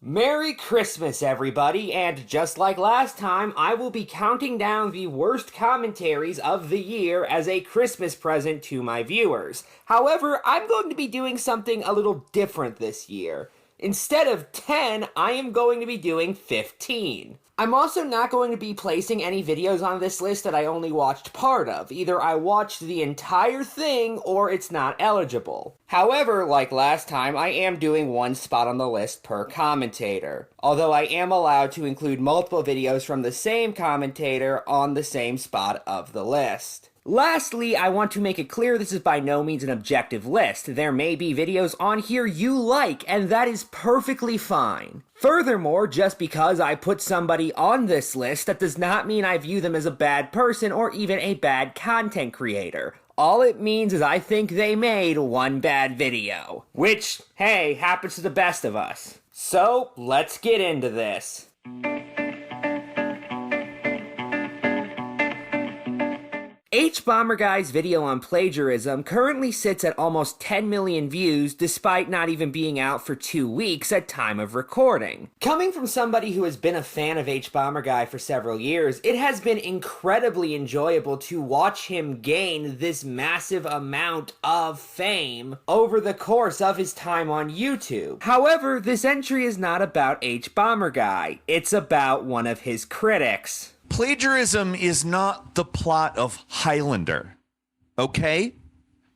Merry Christmas, everybody, and just like last time, I will be counting down the worst commentaries of the year as a Christmas present to my viewers. However, I'm going to be doing something a little different this year. Instead of 10, I am going to be doing 15. I'm also not going to be placing any videos on this list that I only watched part of. Either I watched the entire thing, or it's not eligible. However, like last time, I am doing one spot on the list per commentator. Although I am allowed to include multiple videos from the same commentator on the same spot of the list. Lastly, I want to make it clear this is by no means an objective list. There may be videos on here you like, and that is perfectly fine. Furthermore, just because I put somebody on this list, that does not mean I view them as a bad person or even a bad content creator. All it means is I think they made one bad video. Which, hey, happens to the best of us. So, let's get into this. H-Bomber-Guy's video on plagiarism currently sits at almost 10 million views despite not even being out for 2 weeks at time of recording. Coming from somebody who has been a fan of H-Bomber-Guy for several years, it has been incredibly enjoyable to watch him gain this massive amount of fame over the course of his time on YouTube. However, this entry is not about H-Bomber-Guy, it's about one of his critics. Plagiarism is not the plot of Highlander, okay?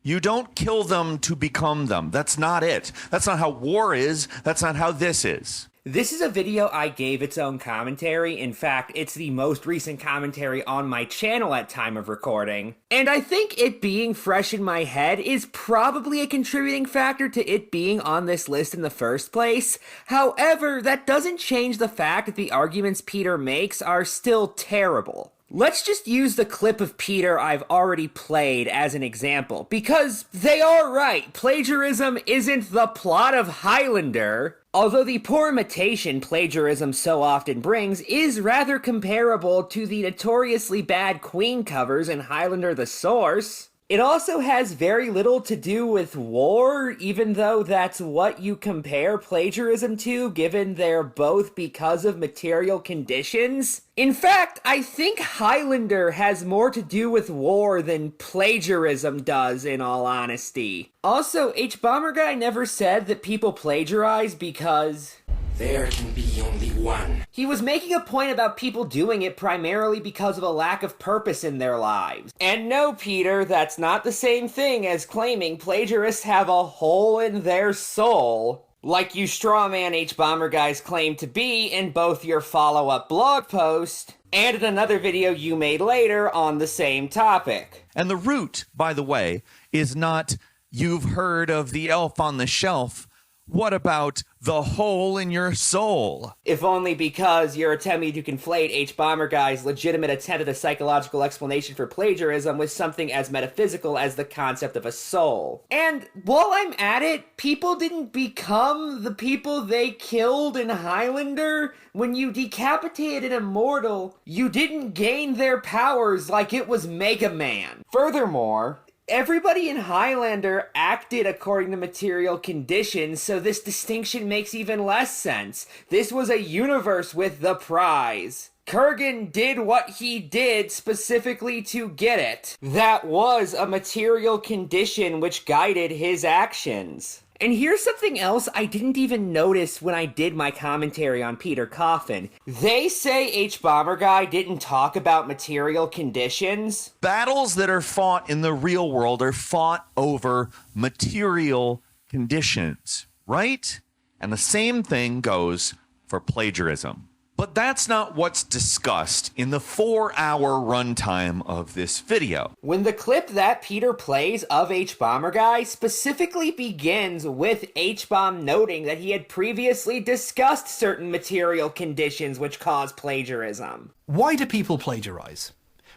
You don't kill them to become them. That's not it. That's not how war is. That's not how this is. This is a video I gave its own commentary. In fact, it's the most recent commentary on my channel at time of recording. And I think it being fresh in my head is probably a contributing factor to it being on this list in the first place. However, that doesn't change the fact that the arguments Peter makes are still terrible. Let's just use the clip of Peter I've already played as an example, because they are right. Plagiarism isn't the plot of Highlander. Although the poor imitation plagiarism so often brings is rather comparable to the notoriously bad Queen covers in Highlander the Source. It also has very little to do with war, even though that's what you compare plagiarism to, given they're both because of material conditions. In fact, I think Highlander has more to do with war than plagiarism does, in all honesty. Also, H-Bomber-Guy never said that people plagiarize because there can be only one. He was making a point about people doing it primarily because of a lack of purpose in their lives. And no, Peter, that's not the same thing as claiming plagiarists have a hole in their soul, like you strawman H-Bomber-Guy's claim to be in both your follow-up blog post and in another video you made later on the same topic. And the root, by the way, is not "you've heard of the elf on the shelf." What about the hole in your soul? If only because you're attempting to conflate H-Bomber-Guy's legitimate attempt at a psychological explanation for plagiarism with something as metaphysical as the concept of a soul. And while I'm at it, people didn't become the people they killed in Highlander. When you decapitated an immortal, you didn't gain their powers like it was Mega Man. Furthermore, everybody in Highlander acted according to material conditions, so this distinction makes even less sense. This was a universe with the prize. Kurgan did what he did specifically to get it. That was a material condition which guided his actions. And here's something else I didn't even notice when I did my commentary on Peter Coffin. They say H-Bomber-Guy didn't talk about material conditions. Battles that are fought in the real world are fought over material conditions, right? And the same thing goes for plagiarism. But that's not what's discussed in the 4-hour runtime of this video. When the clip that Peter plays of H-Bomber-Guy specifically begins with H-Bomb noting that he had previously discussed certain material conditions which cause plagiarism. Why do people plagiarize?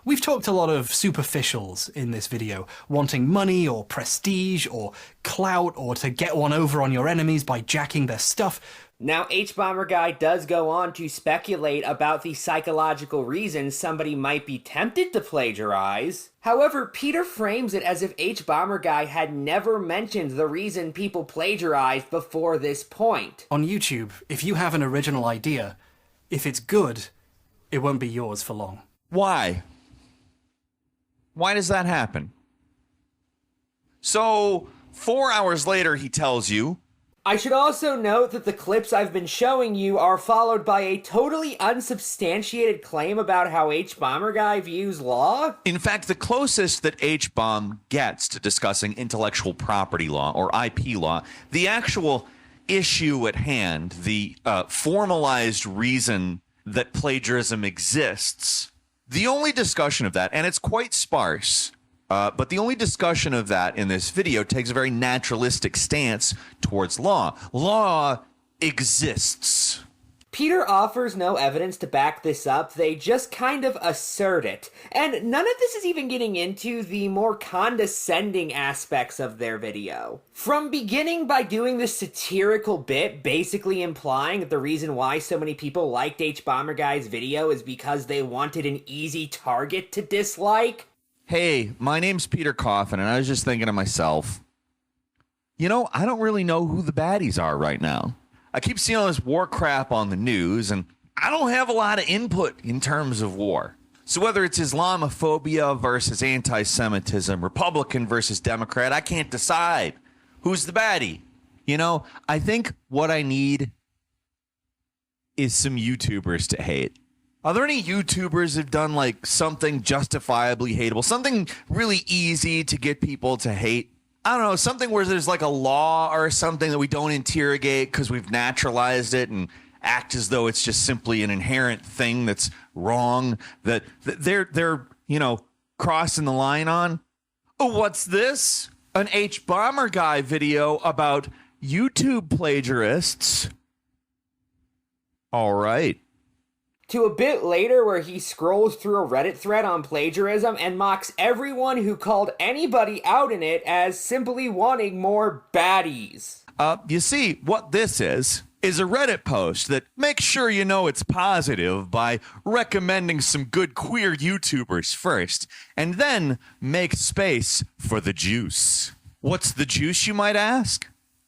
We've talked a lot of superficials in this video, wanting money or prestige or clout or to get one over on your enemies by jacking their stuff. Now, H-Bomber Guy does go on to speculate about the psychological reasons somebody might be tempted to plagiarize. However, Peter frames it as if H-Bomber Guy had never mentioned the reason people plagiarized before this point. On YouTube, if you have an original idea, if it's good, it won't be yours for long. Why? Why does that happen? So, 4 hours later, he tells you, I should also note that the clips I've been showing you are followed by a totally unsubstantiated claim about how H-Bomber Guy views law. in fact, the closest that H-Bomb gets to discussing intellectual property law or IP law, the actual issue at hand, the formalized reason that plagiarism exists, the only discussion of that, and it's quite sparse, but the only discussion of that in this video takes a very naturalistic stance towards law. Law exists. Peter offers no evidence to back this up, they just kind of assert it. And none of this is even getting into the more condescending aspects of their video. From beginning by doing this satirical bit, basically implying that the reason why so many people liked H-Bomber Guy's video is because they wanted an easy target to dislike. Hey, my name's Peter Coffin, and I was just thinking to myself, you know, I don't really know who the baddies are right now. I keep seeing all this war crap on the news, and I don't have a lot of input in terms of war. So whether it's Islamophobia versus anti-Semitism, Republican versus Democrat, I can't decide who's the baddie. You know, I think what I need is some YouTubers to hate. Are there any YouTubers who've done like something justifiably hateable, something really easy to get people to hate? I don't know, something where there's like a law or something that we don't interrogate because we've naturalized it and act as though it's just simply an inherent thing that's wrong, that they're you know, crossing the line on. Oh, what's this? An H-Bomber Guy video about YouTube plagiarists. All right. To a bit later where he scrolls through a Reddit thread on plagiarism and mocks everyone who called anybody out in it as simply wanting more baddies. You see, what this is a Reddit post that makes sure you know it's positive by recommending some good queer YouTubers first, and then make space for the juice. What's the juice, you might ask?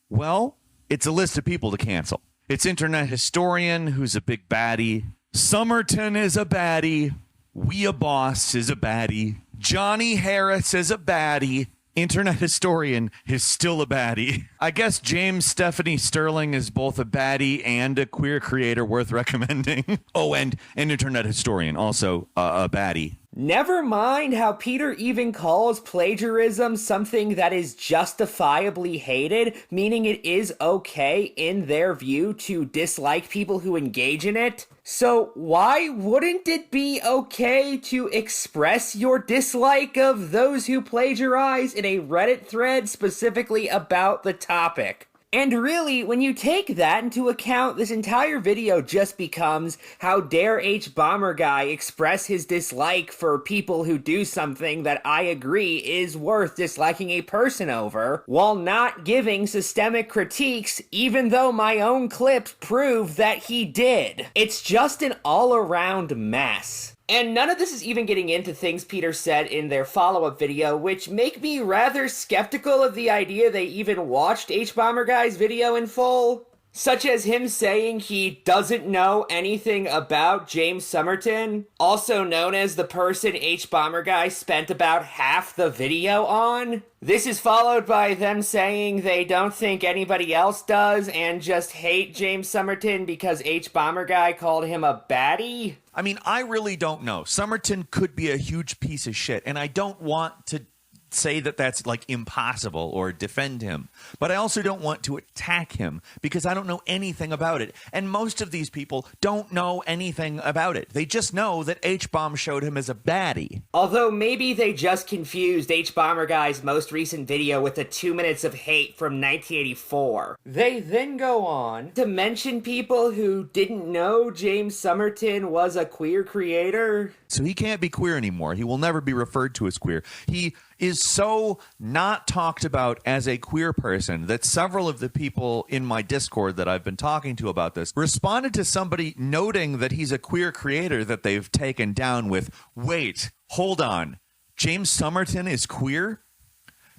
Well, it's a list of people to cancel. It's Internet Historian, who's a big baddie. Summerton is a baddie. We a Boss is a baddie. Johnny Harris is a baddie. Internet Historian is still a baddie. I guess James Stephanie Sterling is both a baddie and a queer creator worth recommending. Oh, and an Internet Historian, also a baddie. Never mind how Peter even calls plagiarism something that is justifiably hated, meaning it is okay in their view to dislike people who engage in it. So why wouldn't it be okay to express your dislike of those who plagiarize in a Reddit thread specifically about the topic? And really, when you take that into account, this entire video just becomes how dare H-Bomber Guy express his dislike for people who do something that I agree is worth disliking a person over, while not giving systemic critiques, even though my own clips prove that he did. It's just an all-around mess. And none of this is even getting into things Peter said in their follow-up video, which make me rather skeptical of the idea they even watched H-Bomber Guy's video in full. Such as him saying he doesn't know anything about James Summerton, also known as the person H-Bomber Guy spent about half the video on. This is followed by them saying they don't think anybody else does and just hate James Summerton because H-Bomber Guy called him a baddie. I mean, I really don't know. Summerton could be a huge piece of shit, and I don't want to say that that's like impossible or defend him, but I also don't want to attack him because I don't know anything about it, and most of these people don't know anything about it. They just know that H-Bomb showed him as a baddie. Although maybe they just confused H-Bomber Guy's most recent video with the 2 minutes of hate from 1984. They then go on to mention people who didn't know James Summerton was a queer creator. So he can't be queer anymore. He will never be referred to as queer. He is so not talked about as a queer person that several of the people in my Discord that I've been talking to about this responded to somebody noting that he's a queer creator that they've taken down with, wait, hold on, James Somerton is queer?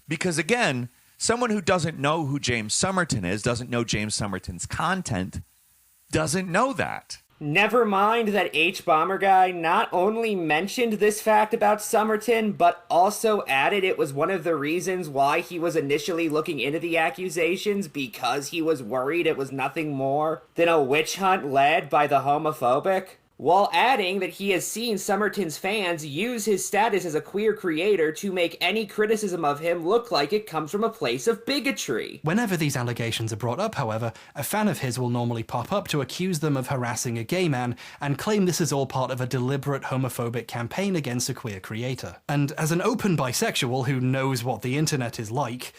Because again, someone who doesn't know who James Somerton is, doesn't know James Somerton's content, doesn't know that. Never mind that H-Bomber Guy not only mentioned this fact about Somerton, but also added it was one of the reasons why he was initially looking into the accusations, because he was worried it was nothing more than a witch hunt led by the homophobic. While adding that he has seen Somerton's fans use his status as a queer creator to make any criticism of him look like it comes from a place of bigotry. Whenever these allegations are brought up, however, a fan of his will normally pop up to accuse them of harassing a gay man and claim this is all part of a deliberate homophobic campaign against a queer creator. And as an open bisexual who knows what the internet is like,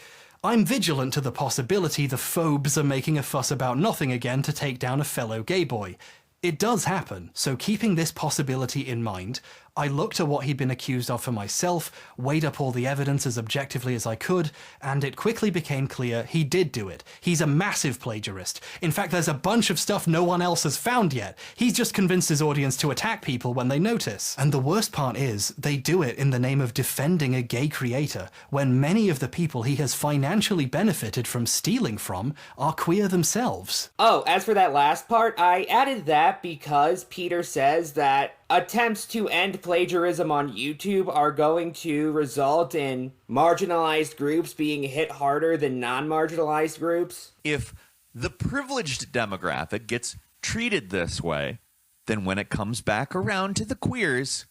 I'm vigilant to the possibility the phobes are making a fuss about nothing again to take down a fellow gay boy. It does happen, so keeping this possibility in mind, I looked at what he'd been accused of for myself, weighed up all the evidence as objectively as I could, and it quickly became clear he did do it. He's a massive plagiarist. In fact, there's a bunch of stuff no one else has found yet. He's just convinced his audience to attack people when they notice. And the worst part is, they do it in the name of defending a gay creator, when many of the people he has financially benefited from stealing from are queer themselves. Oh, as for that last part, I added that because Peter says that attempts to end plagiarism on YouTube are going to result in marginalized groups being hit harder than non-marginalized groups. If the privileged demographic gets treated this way, then when it comes back around to the queers,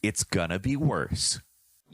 it's gonna be worse.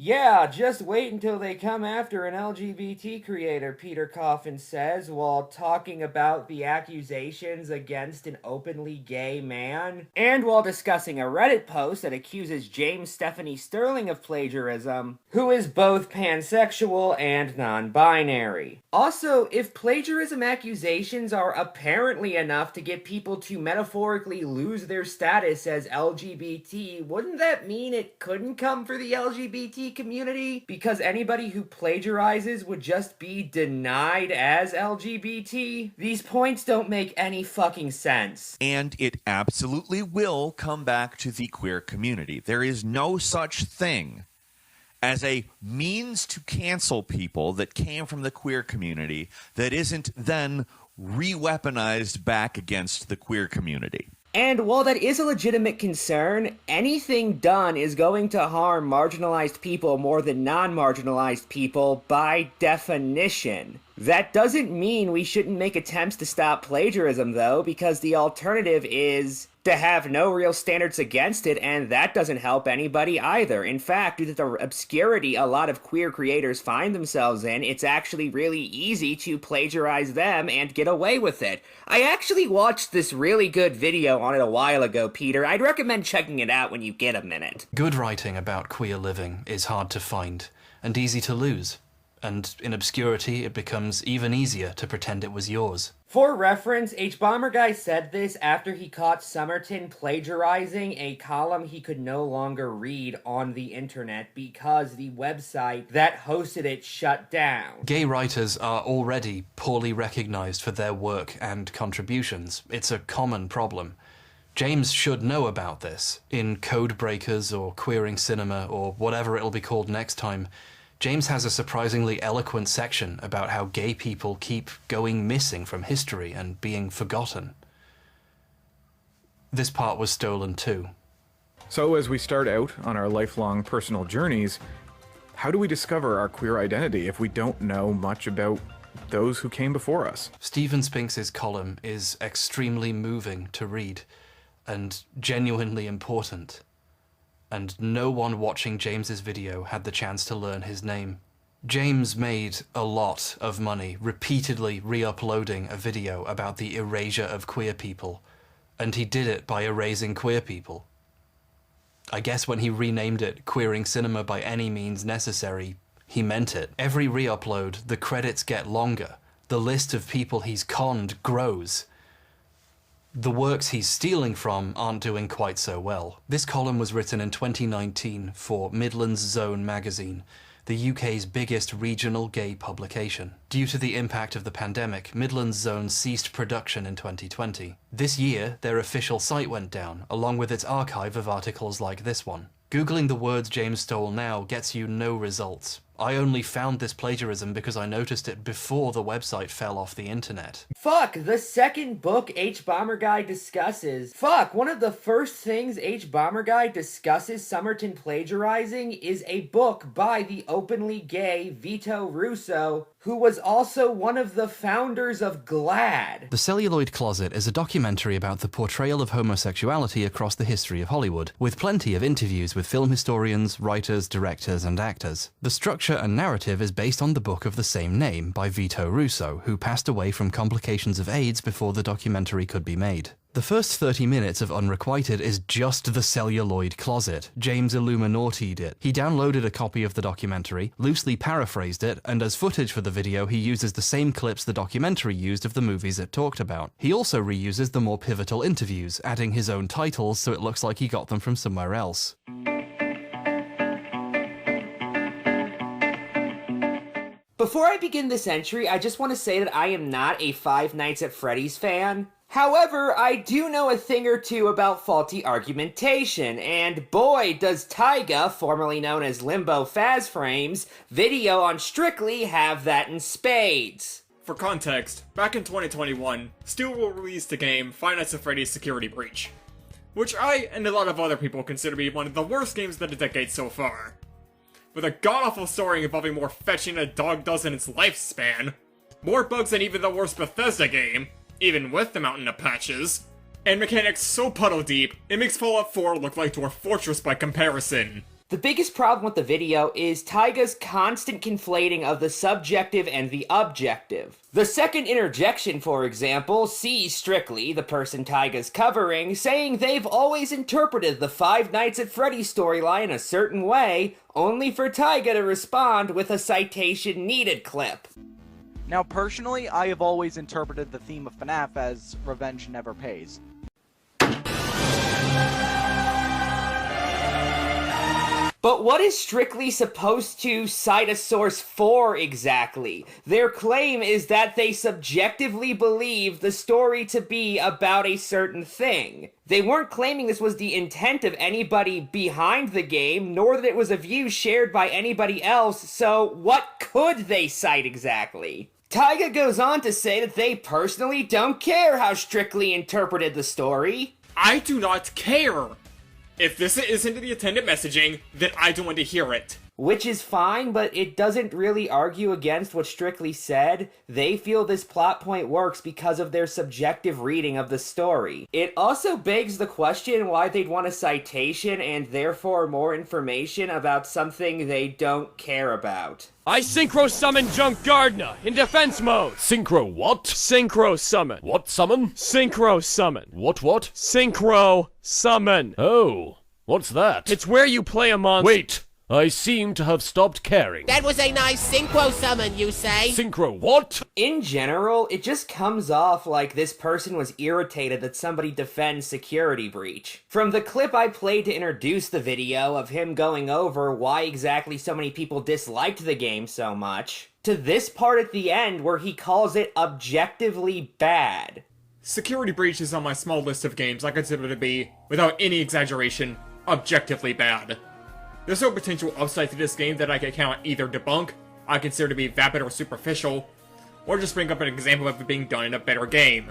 Yeah, just wait until they come after an LGBT creator, Peter Coffin says, while talking about the accusations against an openly gay man, and while discussing a Reddit post that accuses James Stephanie Sterling of plagiarism, who is both pansexual and non-binary. Also, if plagiarism accusations are apparently enough to get people to metaphorically lose their status as LGBT, wouldn't that mean it couldn't come for the LGBT community? Because anybody who plagiarizes would just be denied as LGBT? These points don't make any fucking sense. And it absolutely will come back to the queer community. There is no such thing as a means to cancel people that came from the queer community that isn't then re-weaponized back against the queer community. And while that is a legitimate concern, anything done is going to harm marginalized people more than non-marginalized people by definition. That doesn't mean we shouldn't make attempts to stop plagiarism, though, because the alternative is to have no real standards against it, and that doesn't help anybody either. In fact, due to the obscurity a lot of queer creators find themselves in, it's actually really easy to plagiarize them and get away with it. I actually watched this really good video on it a while ago, Peter. I'd recommend checking it out when you get a minute. Good writing about queer living is hard to find and easy to lose. And in obscurity, it becomes even easier to pretend it was yours. For reference, H-Bomber Guy said this after he caught Somerton plagiarizing a column he could no longer read on the internet because the website that hosted it shut down. Gay writers are already poorly recognized for their work and contributions. It's a common problem. James should know about this. In Code Breakers or Queering Cinema or whatever it'll be called next time, James has a surprisingly eloquent section about how gay people keep going missing from history and being forgotten. This part was stolen too. So as we start out on our lifelong personal journeys, how do we discover our queer identity if we don't know much about those who came before us? Stephen Spinks's column is extremely moving to read and genuinely important. And no one watching James's video had the chance to learn his name. James made a lot of money repeatedly re-uploading a video about the erasure of queer people, and he did it by erasing queer people. I guess when he renamed it Queering Cinema by any means necessary, he meant it. Every re-upload, the credits get longer. The list of people he's conned grows. The works he's stealing from aren't doing quite so well. This column was written in 2019 for Midlands Zone magazine. the UK's biggest regional gay publication. Due to the impact of the pandemic, Midlands Zone ceased production in 2020. This year, their official site went down, along with its archive of articles like this one. Googling the words James stole now gets you no results. I only found this plagiarism because I noticed it before the website fell off the internet. Fuck, the second book H. Bomber Guy discusses. Fuck, one of the first things H. Bomber Guy discusses Somerton plagiarizing is a book by the openly gay Vito Russo, who was also one of the founders of GLAAD. The Celluloid Closet is a documentary about the portrayal of homosexuality across the history of Hollywood, with plenty of interviews with film historians, writers, directors, and actors. The structure and narrative is based on the book of the same name by Vito Russo, who passed away from complications of AIDS before the documentary could be made. The first 30 minutes of Unrequited is just the Celluloid Closet. James Illuminati'd it. He downloaded a copy of the documentary, loosely paraphrased it, and as footage for the video he uses the same clips the documentary used of the movies it talked about. He also reuses the more pivotal interviews, adding his own titles so it looks like he got them from somewhere else. Before I begin this entry, I just want to say that I am not a Five Nights at Freddy's fan. However, I do know a thing or two about faulty argumentation, and boy does Taiga, formerly known as Limbo Faz Frames, video on Strictly have that in spades. For context, back in 2021, Steel released the game Five Nights at Freddy's Security Breach, which I and a lot of other people consider to be one of the worst games of the decade so far. With a god-awful story involving more fetching than a dog does in its lifespan, more bugs than even the worst Bethesda game, even with the mountain of patches, and mechanics so puddle deep, it makes Fallout 4 look like Dwarf Fortress by comparison. The biggest problem with the video is Taiga's constant conflating of the subjective and the objective. The second interjection, for example, sees Strictly, the person Taiga's covering, saying they've always interpreted the Five Nights at Freddy's storyline a certain way, only for Taiga to respond with a citation needed clip. Now, personally, I have always interpreted the theme of FNAF as revenge never pays. But what is Strictly supposed to cite a source for exactly? Their claim is that they subjectively believe the story to be about a certain thing. They weren't claiming this was the intent of anybody behind the game, nor that it was a view shared by anybody else, so what could they cite exactly? Taiga goes on to say that they personally don't care how Strictly interpreted the story. I do not care! If this isn't the intended messaging, then I don't want to hear it. Which is fine, but it doesn't really argue against what Strictly said. They feel this plot point works because of their subjective reading of the story. It also begs the question why they'd want a citation and therefore more information about something they don't care about. I synchro summon Junk Gardner in defense mode. Synchro what? Synchro summon. What summon? Synchro summon. What? Synchro summon. Oh, what's that? It's where you play a monster. Wait, I seem to have stopped caring. That was a nice synchro summon, you say? Synchro what? In general, it just comes off like this person was irritated that somebody defends Security Breach. From the clip I played to introduce the video of him going over why exactly so many people disliked the game so much, to this part at the end where he calls it objectively bad. Security Breach is on my small list of games I consider to be, without any exaggeration, objectively bad. There's no potential upside to this game that I can count either debunk, I consider to be vapid or superficial, or just bring up an example of it being done in a better game.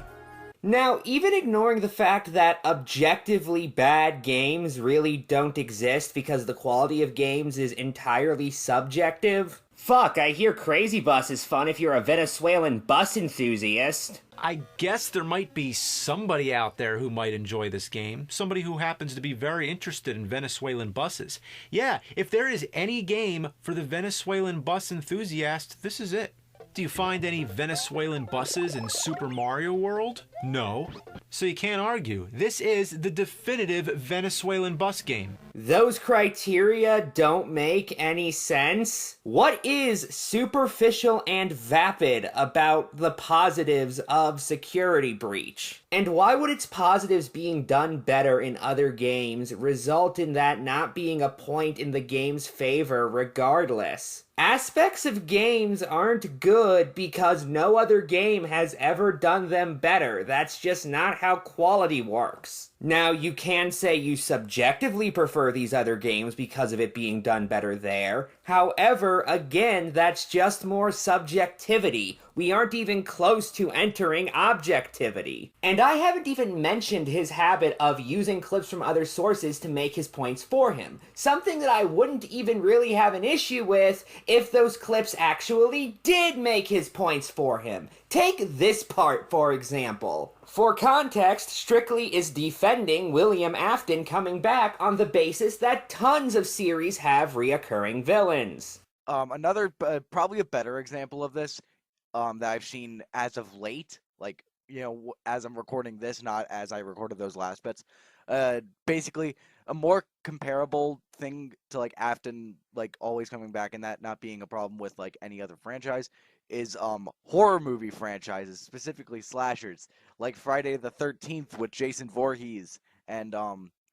Now, even ignoring the fact that objectively bad games really don't exist because the quality of games is entirely subjective. Fuck, I hear Crazy Bus is fun if you're a Venezuelan bus enthusiast. I guess there might be somebody out there who might enjoy this game. Somebody who happens to be very interested in Venezuelan buses. Yeah, if there is any game for the Venezuelan bus enthusiast, this is it. Do you find any Venezuelan buses in Super Mario World? No. So you can't argue. This is the definitive Venezuelan bus game. Those criteria don't make any sense. What is superficial and vapid about the positives of Security Breach? And why would its positives being done better in other games result in that not being a point in the game's favor regardless? Aspects of games aren't good because no other game has ever done them better. That's just not how quality works. Now, you can say you subjectively prefer these other games because of it being done better there. However, again, that's just more subjectivity. We aren't even close to entering objectivity. And I haven't even mentioned his habit of using clips from other sources to make his points for him. Something that I wouldn't even really have an issue with if those clips actually did make his points for him. Take this part, for example. For context, Strictly is defending William Afton coming back on the basis that tons of series have reoccurring villains. Another, probably a better example of this that I've seen as of late, like, you know, as I'm recording this, not as I recorded those last bits. Basically, a more comparable thing to, like, Afton, like, always coming back and that not being a problem with, like, any other franchise is horror movie franchises, specifically slashers, like Friday the 13th with Jason Voorhees and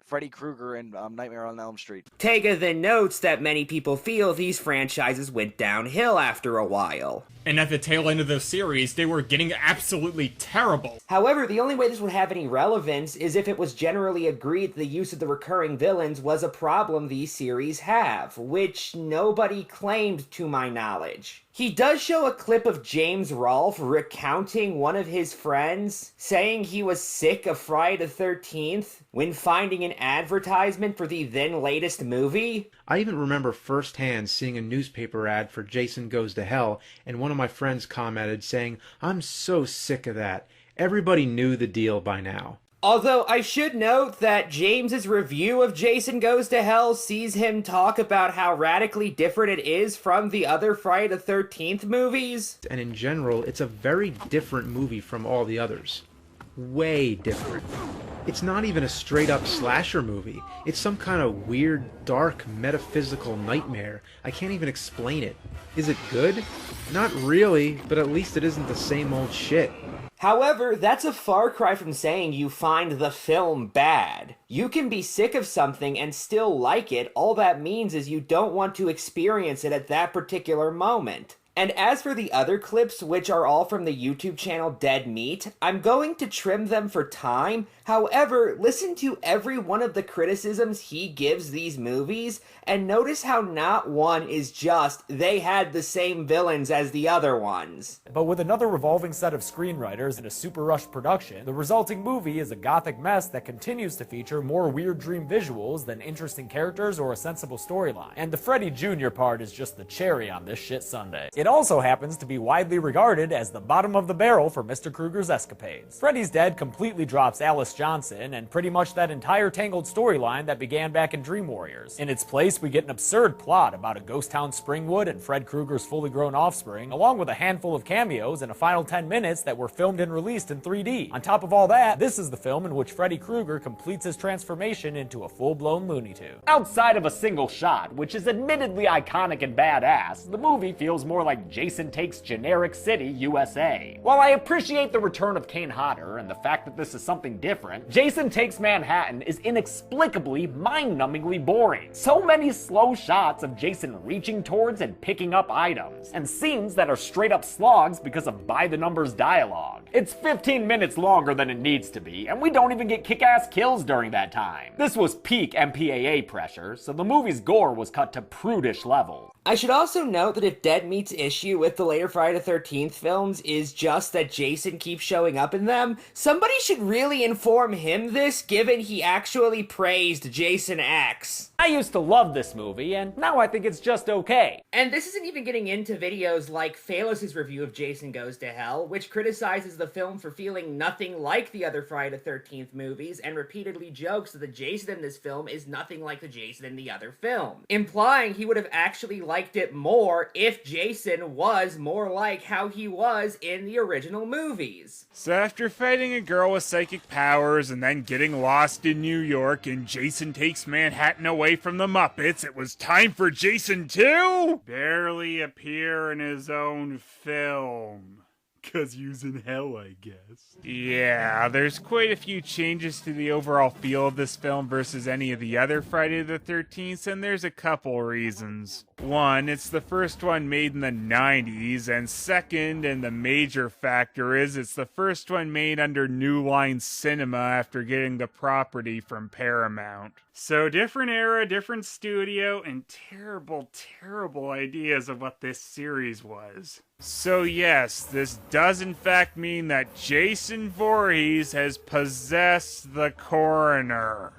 Freddy Krueger and Nightmare on Elm Street. Tega then notes that many people feel these franchises went downhill after a while. And at the tail end of the series, they were getting absolutely terrible. However, the only way this would have any relevance is if it was generally agreed that the use of the recurring villains was a problem these series have, which nobody claimed to my knowledge. He does show a clip of James Rolfe recounting one of his friends saying he was sick of Friday the 13th when finding an advertisement for the then latest movie. I even remember firsthand seeing a newspaper ad for Jason Goes to Hell, and one of my friends commented saying, "I'm so sick of that. Everybody knew the deal by now." Although I should note that James's review of Jason Goes to Hell sees him talk about how radically different it is from the other Friday the 13th movies. And in general, it's a very different movie from all the others. Way different. It's not even a straight-up slasher movie. It's some kind of weird, dark, metaphysical nightmare. I can't even explain it. Is it good? Not really, but at least it isn't the same old shit. However, that's a far cry from saying you find the film bad. You can be sick of something and still like it. All that means is you don't want to experience it at that particular moment. And as for the other clips, which are all from the YouTube channel Dead Meat, I'm going to trim them for time. However, listen to every one of the criticisms he gives these movies, and notice how not one is just, they had the same villains as the other ones. But with another revolving set of screenwriters and a super rushed production, the resulting movie is a gothic mess that continues to feature more weird dream visuals than interesting characters or a sensible storyline. And the Freddy Jr. part is just the cherry on this shit sundae. It also happens to be widely regarded as the bottom of the barrel for Mr. Krueger's escapades. Freddy's Dead completely drops Alice Johnson and pretty much that entire tangled storyline that began back in Dream Warriors. In its place, we get an absurd plot about a ghost town Springwood and Fred Krueger's fully grown offspring, along with a handful of cameos and a final 10 minutes that were filmed and released in 3D. On top of all that, this is the film in which Freddy Krueger completes his transformation into a full-blown Looney Tune. Outside of a single shot, which is admittedly iconic and badass, the movie feels more like Jason Takes Generic City, USA. While I appreciate the return of Kane Hodder and the fact that this is something different, Jason Takes Manhattan is inexplicably, mind-numbingly boring. So many slow shots of Jason reaching towards and picking up items, and scenes that are straight up slogs because of by-the-numbers dialogue. It's 15 minutes longer than it needs to be, and we don't even get kick-ass kills during that time. This was peak MPAA pressure, so the movie's gore was cut to prudish levels. I should also note that if Dead Meat's issue with the later Friday the 13th films is just that Jason keeps showing up in them, somebody should really inform him this, given he actually praised Jason X. I used to love this movie, and now I think it's just okay. And this isn't even getting into videos like Phalos' review of Jason Goes to Hell, which criticizes the film for feeling nothing like the other Friday the 13th movies, and repeatedly jokes that the Jason in this film is nothing like the Jason in the other film, implying he would have actually liked liked it more if Jason was more like how he was in the original movies. So after fighting a girl with psychic powers and then getting lost in New York and Jason Takes Manhattan Away from the Muppets, it was time for Jason to barely appear in his own film. 'Cause he's in hell, I guess. Yeah, there's quite a few changes to the overall feel of this film versus any of the other Friday the 13th, and there's a couple reasons. One, it's the first one made in the 90s, and second, and the major factor is, it's the first one made under New Line Cinema after getting the property from Paramount. So different era, different studio, and terrible, terrible ideas of what this series was. So yes, this does in fact mean that Jason Voorhees has possessed the coroner.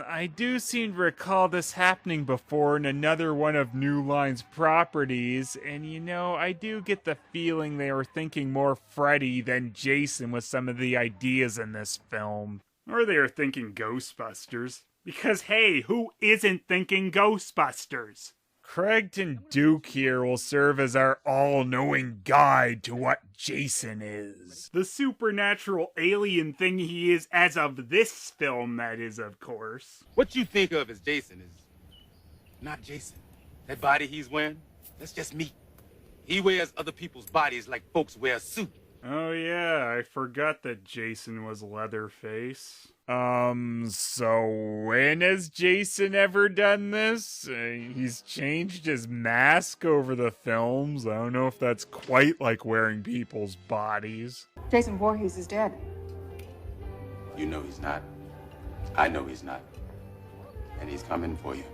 I do seem to recall this happening before in another one of New Line's properties, and you know, I do get the feeling they were thinking more Freddy than Jason with some of the ideas in this film. Or they were thinking Ghostbusters. Because hey, who isn't thinking Ghostbusters? Craigton Duke here will serve as our all-knowing guide to what Jason is. The supernatural alien thing he is as of this film, that is, of course. What you think of as Jason is not Jason. That body he's wearing, that's just meat. He wears other people's bodies like folks wear a suit. Oh yeah, I forgot that Jason was Leatherface. So when has Jason ever done this? He's changed his mask over the films. I don't know if that's quite like wearing people's bodies. Jason Voorhees is dead. You know he's not. I know he's not. And he's coming for you.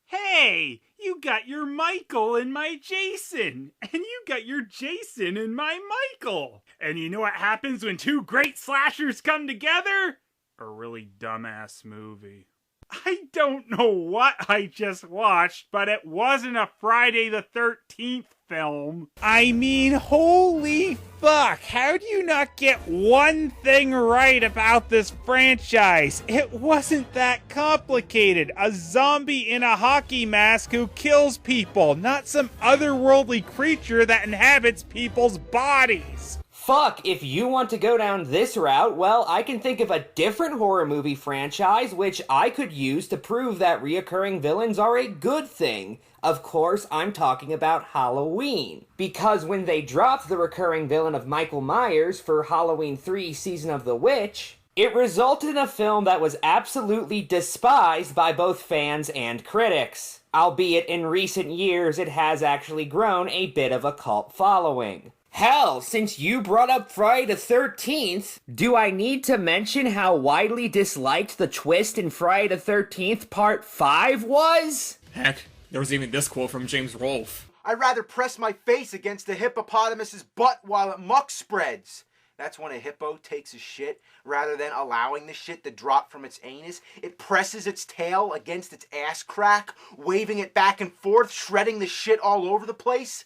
Hey, you got your Michael in my Jason, and you got your Jason in my Michael. And you know what happens when two great slashers come together? A really dumbass movie. I don't know what I just watched, but it wasn't a Friday the 13th film. I mean, holy fuck, how do you not get one thing right about this franchise? It wasn't that complicated. A zombie in a hockey mask who kills people, not some otherworldly creature that inhabits people's bodies. Fuck, if you want to go down this route, well, I can think of a different horror movie franchise which I could use to prove that reoccurring villains are a good thing. Of course, I'm talking about Halloween. Because when they dropped the recurring villain of Michael Myers for Halloween 3 Season of the Witch, it resulted in a film that was absolutely despised by both fans and critics. Albeit in recent years, it has actually grown a bit of a cult following. Hell, since you brought up Friday the 13th, do I need to mention how widely disliked the twist in Friday the 13th Part 5 was? Heck, there was even this quote from James Rolfe. I'd rather press my face against the hippopotamus's butt while it muck spreads. That's when a hippo takes a shit, rather than allowing the shit to drop from its anus. It presses its tail against its ass crack, waving it back and forth, shredding the shit all over the place.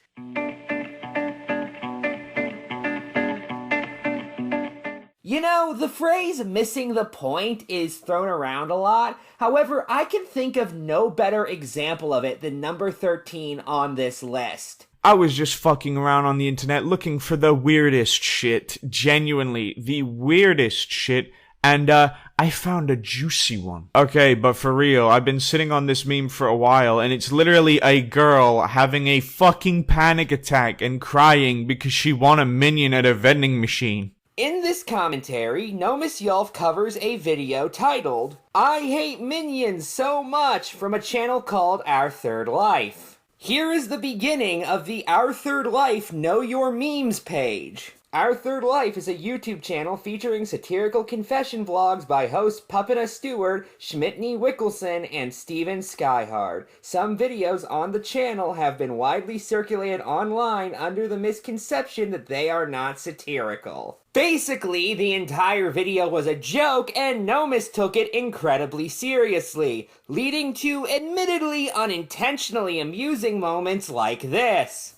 You know, the phrase missing the point is thrown around a lot. However, I can think of no better example of it than number 13 on this list. I was just fucking around on the internet looking for the weirdest shit. Genuinely, the weirdest shit. And, I found a juicy one. Okay, but for real, I've been sitting on this meme for a while, and it's literally a girl having a fucking panic attack and crying because she won a minion at a vending machine. In this commentary, Nomis Yulf covers a video titled, I Hate Minions So Much from a channel called Our Third Life. Here is the beginning of the Our Third Life Know Your Memes page. Our Third Life is a YouTube channel featuring satirical confession vlogs by hosts Puppeta Stewart, Schmidtney Wickelson, and Steven Skyhard. Some videos on the channel have been widely circulated online under the misconception that they are not satirical. Basically, the entire video was a joke, and Nomis took it incredibly seriously, leading to admittedly unintentionally amusing moments like this.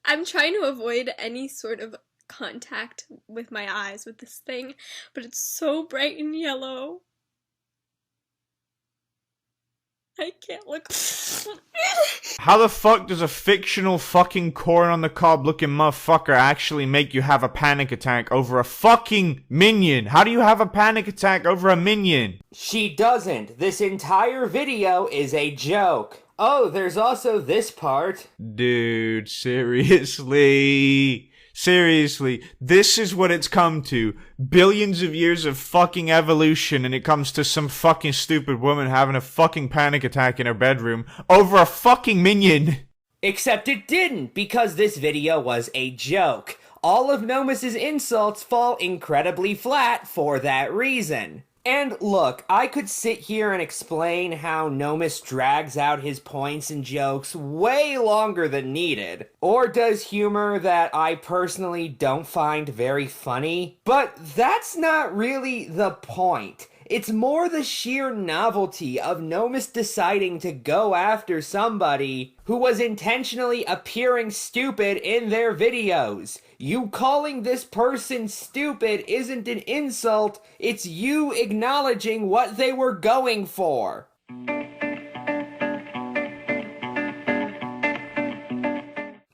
I'm trying to avoid any sort of contact with my eyes with this thing, but it's so bright and yellow. I can't look. How the fuck does a fictional fucking corn on the cob looking motherfucker actually make you have a panic attack over a fucking minion? How do you have a panic attack over a minion? She doesn't. This entire video is a joke. Oh, there's also this part. Dude, seriously? Seriously, this is what it's come to. Billions of years of fucking evolution, and it comes to some fucking stupid woman having a fucking panic attack in her bedroom over a fucking minion. Except it didn't, because this video was a joke. All of Nomus's insults fall incredibly flat for that reason. And look, I could sit here and explain how Nomus drags out his points and jokes way longer than needed, or does humor that I personally don't find very funny, but that's not really the point. It's more the sheer novelty of Nomus deciding to go after somebody who was intentionally appearing stupid in their videos. You calling this person stupid isn't an insult, it's you acknowledging what they were going for.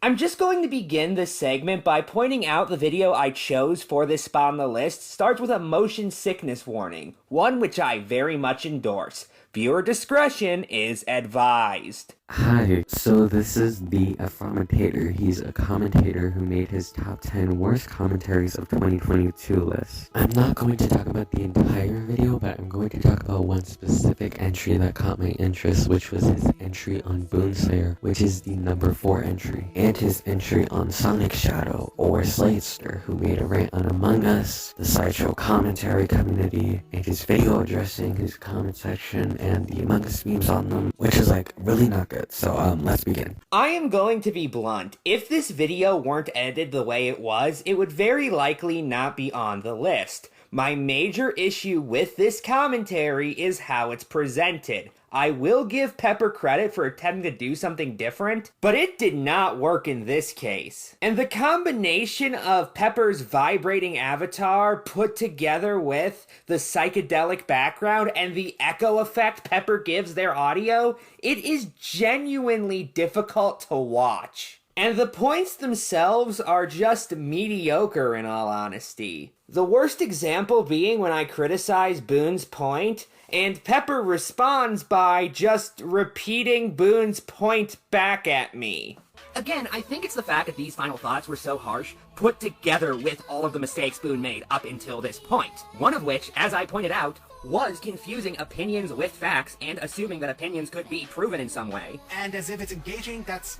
I'm just going to begin this segment by pointing out the video I chose for this spot on the list starts with a motion sickness warning, one which I very much endorse. Viewer discretion is advised. Hi, so this is the Affirmator. He's a commentator who made his top 10 worst commentaries of 2022 list. I'm not going to talk about the entire video, but I'm going to talk about one specific entry that caught my interest, which was his entry on Boonslayer, which is the number 4 entry, and his entry on Sonic Shadow, or Slatester, who made a rant on Among Us, the Sideshow commentary community, and his video addressing his comment section and the Among Us memes on them, which is like really not good. So let's begin. I am going to be blunt. If this video weren't edited the way it was, it would very likely not be on the list. My major issue with this commentary is how it's presented. I will give Pepper credit for attempting to do something different, but it did not work in this case. And the combination of Pepper's vibrating avatar put together with the psychedelic background and the echo effect Pepper gives their audio, it is genuinely difficult to watch. And the points themselves are just mediocre in all honesty. The worst example being when I criticize Boone's point, and Pepper responds by just repeating Boone's point back at me. Again, I think it's the fact that these final thoughts were so harsh, put together with all of the mistakes Boone made up until this point. One of which, as I pointed out, was confusing opinions with facts and assuming that opinions could be proven in some way. And as if it's engaging, that's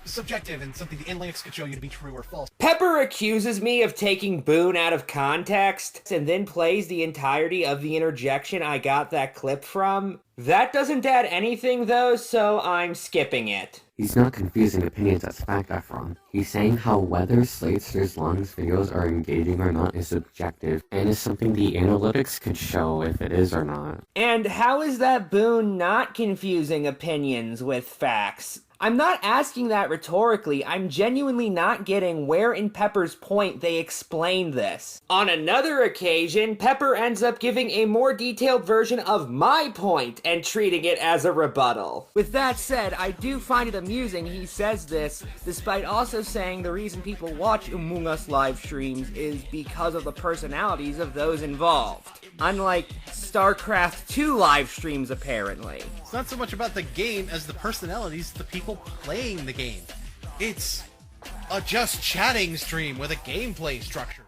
subjective and something the analytics could show you to be true or false. Pepper accuses me of taking Boone out of context and then plays the entirety of the interjection I got that clip from. That doesn't add anything though, so I'm skipping it. He's not confusing opinions as fact, Efron. He's saying how whether Slatester's Long's videos are engaging or not is subjective, and is something the analytics could show if it is or not. And how is that Boone not confusing opinions with facts? I'm not asking that rhetorically, I'm genuinely not getting where in Pepper's point they explain this. On another occasion, Pepper ends up giving a more detailed version of my point and treating it as a rebuttal. With that said, I do find it amusing he says this, despite also saying the reason people watch Among Us live streams is because of the personalities of those involved. Unlike StarCraft 2 live streams, apparently. It's not so much about the game as the personalities, the people playing the game. It's a just chatting stream with a gameplay structure.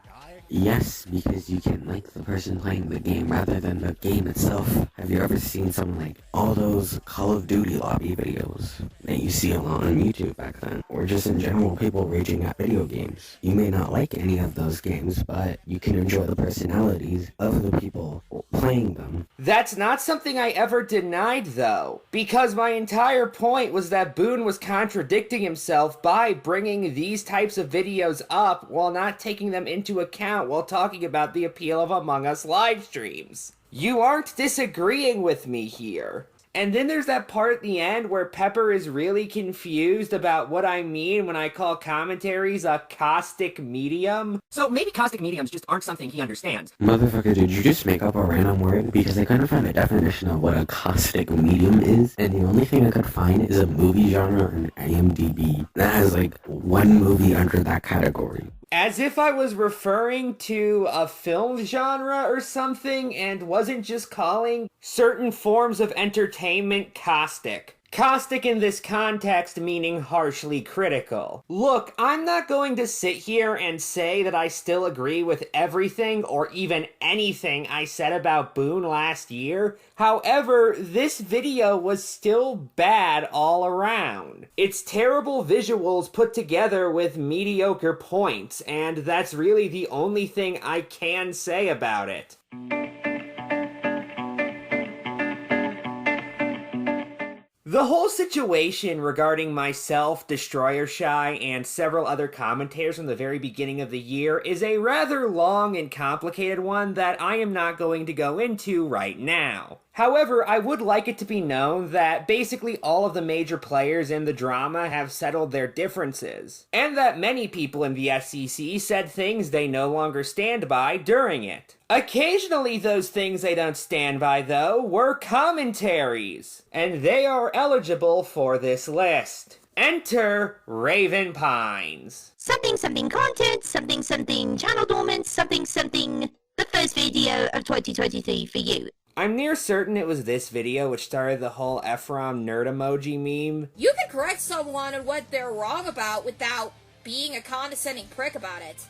Yes, because you can like the person playing the game rather than the game itself. Have you ever seen something like all those Call of Duty lobby videos that you see a lot on YouTube back then? Or just in general people raging at video games. You may not like any of those games, but you can enjoy the personalities of the people playing them. That's not something I ever denied though, because my entire point was that Boone was contradicting himself by bringing these types of videos up while not taking them into account while talking about the appeal of Among Us live streams. You aren't disagreeing with me here. And then there's that part at the end where Pepper is really confused about what I mean when I call commentaries a caustic medium. So maybe caustic mediums just aren't something he understands. Motherfucker, did you just make up a random word? Because I couldn't find a definition of what a caustic medium is, and the only thing I could find is a movie genre on IMDb that has like one movie under that category. As if I was referring to a film genre or something and wasn't just calling certain forms of entertainment caustic. Caustic in this context meaning harshly critical. Look, I'm not going to sit here and say that I still agree with everything or even anything I said about Boone last year. However, this video was still bad all around. It's terrible visuals put together with mediocre points, and that's really the only thing I can say about it. The whole situation regarding myself, Destroyer Shy, and several other commentators from the very beginning of the year is a rather long and complicated one that I am not going to go into right now. However, I would like it to be known that basically all of the major players in the drama have settled their differences, and that many people in the SEC said things they no longer stand by during it. Occasionally those things they don't stand by, though, were commentaries, and they are eligible for this list. Enter Raven Pines. Something something content, something something channel dormant, something something the first video of 2023 for you. I'm near certain it was this video which started the whole Ephraim nerd emoji meme. You can correct someone on what they're wrong about without being a condescending prick about it.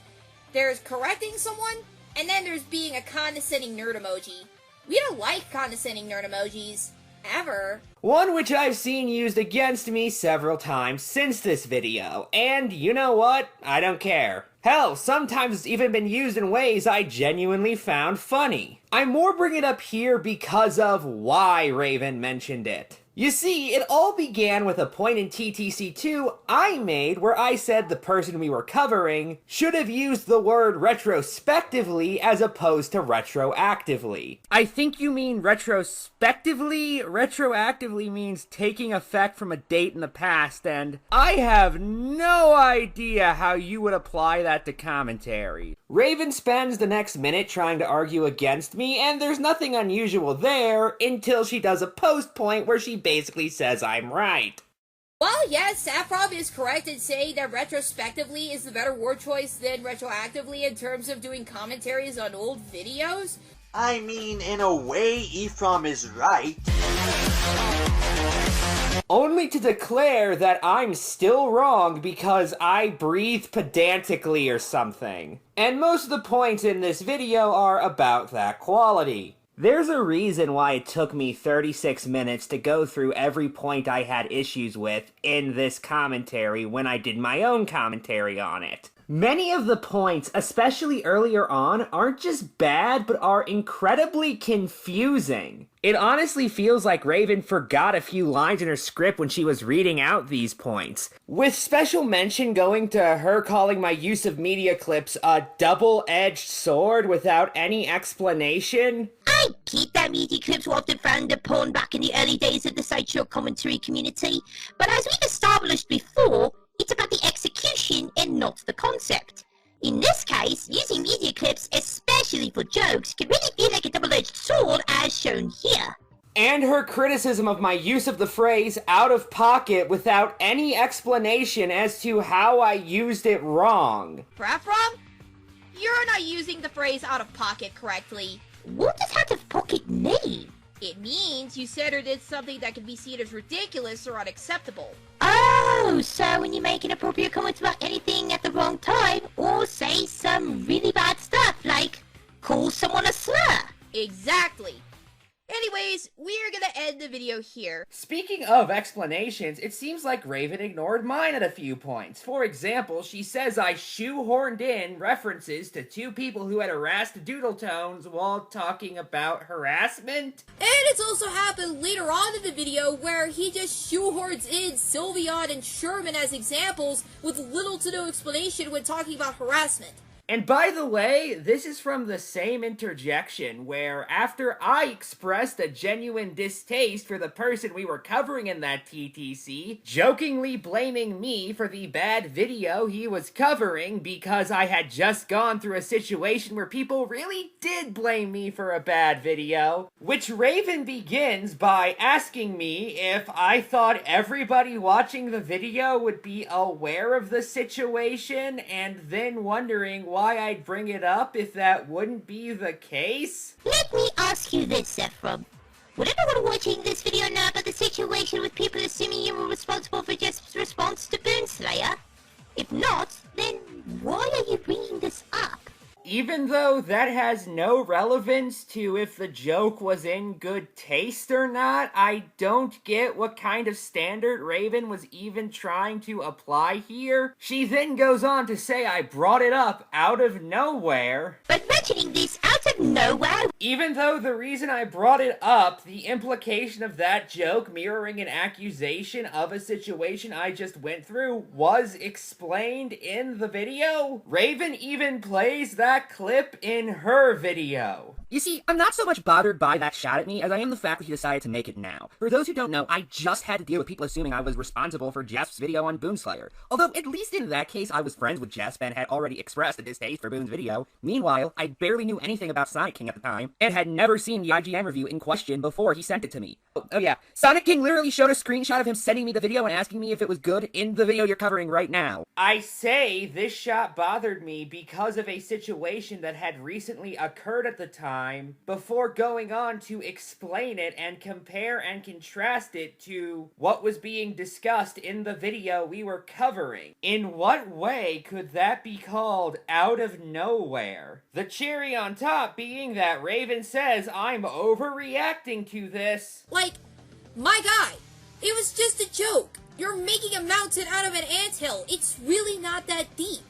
There's correcting someone, and then there's being a condescending nerd emoji. We don't like condescending nerd emojis. Ever. One which I've seen used against me several times since this video, and you know what? I don't care. Hell, sometimes it's even been used in ways I genuinely found funny. I more bring it up here because of why Raven mentioned it. You see, it all began with a point in TTC2 I made where I said the person we were covering should have used the word retrospectively as opposed to retroactively. I think you mean retrospectively? Retroactively means taking effect from a date in the past, and I have no idea how you would apply that to commentary. Raven spends the next minute trying to argue against me, and there's nothing unusual there until she does a post point where she basically says I'm right. Well, yes, Saffron is correct in saying that retrospectively is the better word choice than retroactively in terms of doing commentaries on old videos. I mean, in a way, Ephraim is right. Only to declare that I'm still wrong because I breathe pedantically or something. And most of the points in this video are about that quality. There's a reason why it took me 36 minutes to go through every point I had issues with in this commentary when I did my own commentary on it. Many of the points, especially earlier on, aren't just bad, but are incredibly confusing. It honestly feels like Raven forgot a few lines in her script when she was reading out these points, with special mention going to her calling my use of media clips a double-edged sword without any explanation. I get that media clips were often frowned upon back in the early days of the sideshow commentary community, but as we've established before, it's about the execution and not the concept. In this case, using media clips, especially for jokes, can really feel like a double-edged sword as shown here. And her criticism of my use of the phrase out of pocket without any explanation as to how I used it wrong. Ephraim, you're not using the phrase out of pocket correctly. What does out of pocket mean? It means you said or did something that can be seen as ridiculous or unacceptable. Oh, so when you make inappropriate comments about anything at the wrong time, or say some really bad stuff, like call someone a slur. Exactly. Anyways, we're gonna end the video here. Speaking of explanations, it seems like Raven ignored mine at a few points. For example, she says I shoehorned in references to two people who had harassed doodle tones while talking about harassment. And it's also happened later on in the video where he just shoehorns in Sylveon and Sherman as examples with little to no explanation when talking about harassment. And by the way, this is from the same interjection where after I expressed a genuine distaste for the person we were covering in that TTC, jokingly blaming me for the bad video he was covering because I had just gone through a situation where people really did blame me for a bad video, which Raven begins by asking me if I thought everybody watching the video would be aware of the situation, and then wondering why I'd bring it up if that wouldn't be the case. Let me ask you this, Ephraim. Would anyone watching this video know about the situation with people assuming you were responsible for Jeff's response to Boonslayer? If not, then why are you bringing this up? Even though that has no relevance to if the joke was in good taste or not, I don't get what kind of standard Raven was even trying to apply here. She then goes on to say I brought it up out of nowhere. But mentioning this out of nowhere... Even though the reason I brought it up, the implication of that joke mirroring an accusation of a situation I just went through, was explained in the video. Raven even plays that clip in her video. You see, I'm not so much bothered by that shot at me as I am the fact that he decided to make it now. For those who don't know, I just had to deal with people assuming I was responsible for Jeff's video on Boonslayer. Although, at least in that case, I was friends with Jeff and had already expressed a distaste for Boon's video. Meanwhile, I barely knew anything about Sonic King at the time, and had never seen the IGN review in question before he sent it to me. Oh yeah, Sonic King literally showed a screenshot of him sending me the video and asking me if it was good in the video you're covering right now. I say this shot bothered me because of a situation that had recently occurred at the time, before going on to explain it and compare and contrast it to what was being discussed in the video we were covering. In what way could that be called out of nowhere? The cherry on top being that Raven says I'm overreacting to this. Like, my guy, it was just a joke. You're making a mountain out of an anthill. It's really not that deep.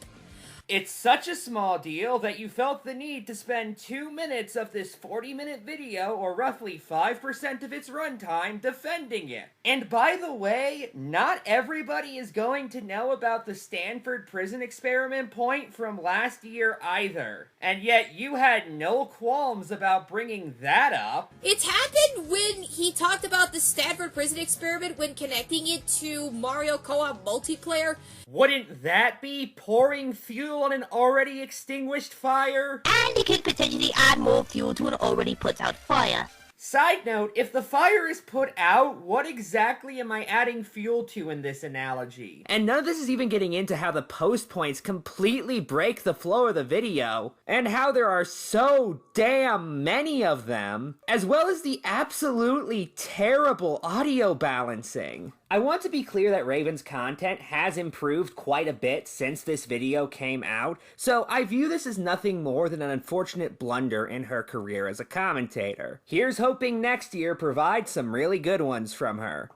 It's such a small deal that you felt the need to spend 2 minutes of this 40-minute video, or roughly 5% of its runtime, defending it. And by the way, not everybody is going to know about the Stanford prison experiment point from last year either. And yet you had no qualms about bringing that up. It happened when he talked about the Stanford prison experiment when connecting it to Mario Co-op multiplayer. Wouldn't that be pouring fuel on an already extinguished fire? And it could potentially add more fuel to an already put out fire. Side note, if the fire is put out, what exactly am I adding fuel to in this analogy? And none of this is even getting into how the post points completely break the flow of the video, and how there are so damn many of them, as well as the absolutely terrible audio balancing. I want to be clear that Raven's content has improved quite a bit since this video came out, so I view this as nothing more than an unfortunate blunder in her career as a commentator. Here's hoping next year provides some really good ones from her.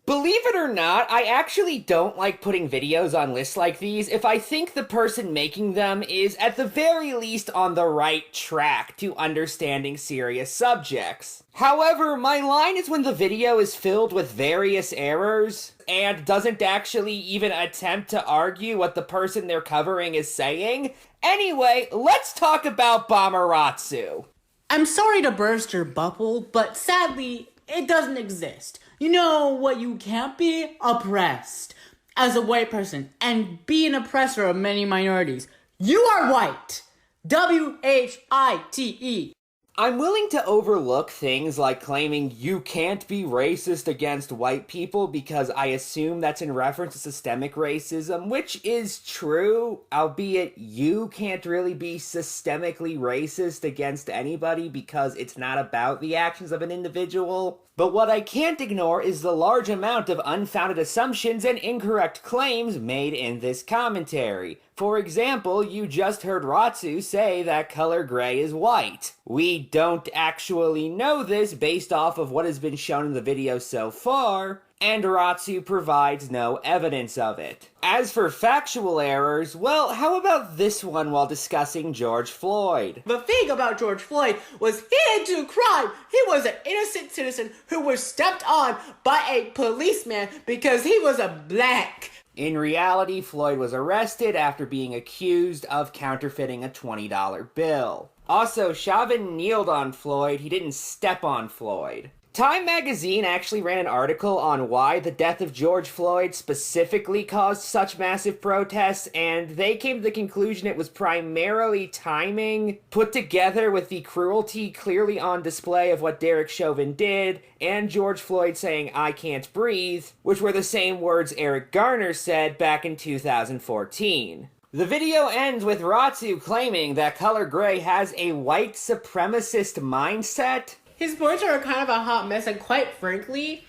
Believe it or not, I actually don't like putting videos on lists like these if I think the person making them is at the very least on the right track to understanding serious subjects. However, my line is when the video is filled with various errors and doesn't actually even attempt to argue what the person they're covering is saying. Anyway, let's talk about Bomaratsu. I'm sorry to burst your bubble, but sadly, it doesn't exist. You know what you can't be? Oppressed. As a white person, and be an oppressor of many minorities. You are white! W-H-I-T-E. I'm willing to overlook things like claiming you can't be racist against white people because I assume that's in reference to systemic racism, which is true, albeit you can't really be systemically racist against anybody because it's not about the actions of an individual. But what I can't ignore is the large amount of unfounded assumptions and incorrect claims made in this commentary. For example, you just heard Ratsu say that color gray is white. We don't actually know this based off of what has been shown in the video so far, and Ratsu provides no evidence of it. As for factual errors, well, how about this one while discussing George Floyd? The thing about George Floyd was he didn't do crime. He was an innocent citizen who was stepped on by a policeman because he was a black. In reality, Floyd was arrested after being accused of counterfeiting a $20 bill. Also, Chauvin kneeled on Floyd, he didn't step on Floyd. Time magazine actually ran an article on why the death of George Floyd specifically caused such massive protests, and they came to the conclusion it was primarily timing, put together with the cruelty clearly on display of what Derek Chauvin did, and George Floyd saying, "I can't breathe," which were the same words Eric Garner said back in 2014. The video ends with Ratsu claiming that color gray has a white supremacist mindset. His points are kind of a hot mess, and quite frankly,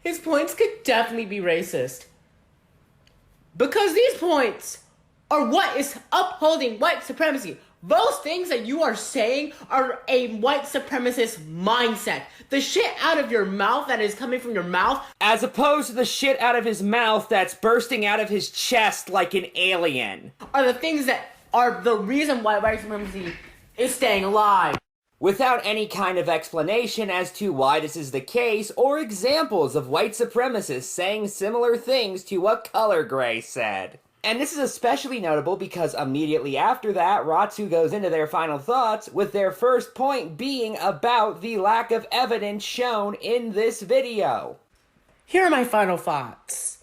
his points could definitely be racist. Because these points are what is upholding white supremacy. Those things that you are saying are a white supremacist mindset. The shit out of your mouth that is coming from your mouth, as opposed to the shit out of his mouth that's bursting out of his chest like an alien, are the things that are the reason why white supremacy is staying alive. Without any kind of explanation as to why this is the case, or examples of white supremacists saying similar things to what Color Gray said. And this is especially notable because immediately after that, Ratsu goes into their final thoughts, with their first point being about the lack of evidence shown in this video. Here are my final thoughts.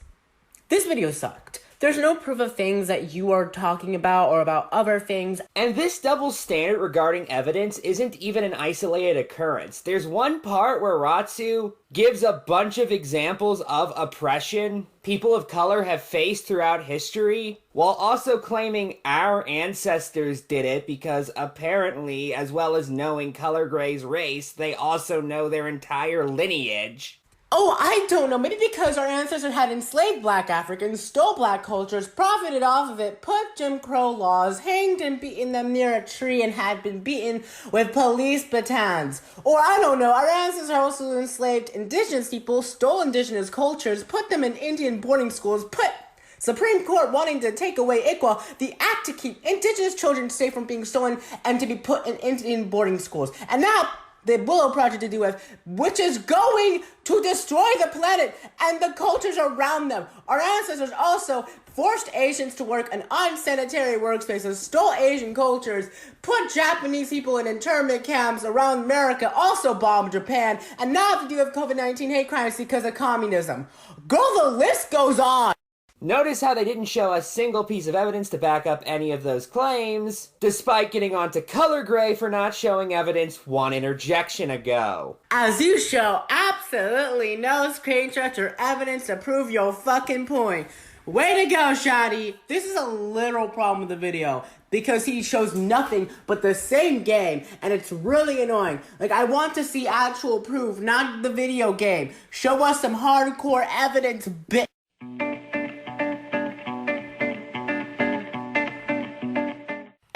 This video sucked. There's no proof of things that you are talking about or about other things. And this double standard regarding evidence isn't even an isolated occurrence. There's one part where Ratsu gives a bunch of examples of oppression people of color have faced throughout history, while also claiming our ancestors did it because apparently, as well as knowing Color Gray's race, they also know their entire lineage. Oh, I don't know. Maybe because our ancestors had enslaved black Africans, stole black cultures, profited off of it, put Jim Crow laws, hanged and beaten them near a tree, and had been beaten with police batons. Or I don't know, our ancestors also enslaved indigenous people, stole indigenous cultures, put them in Indian boarding schools, put Supreme Court wanting to take away ICWA, the act to keep indigenous children safe from being stolen and to be put in Indian boarding schools. And now the Willow Project to do with, which is going to destroy the planet and the cultures around them. Our ancestors also forced Asians to work in unsanitary workspaces, stole Asian cultures, put Japanese people in internment camps around America, also bombed Japan, and now have to do with COVID-19 hate crimes because of communism. Girl, the list goes on. Notice how they didn't show a single piece of evidence to back up any of those claims, despite getting onto Color Gray for not showing evidence one interjection ago. As you show absolutely no screenshots or evidence to prove your fucking point. Way to go, Shotty. This is a literal problem with the video, because he shows nothing but the same game, and it's really annoying. Like, I want to see actual proof, not the video game. Show us some hardcore evidence, bitch.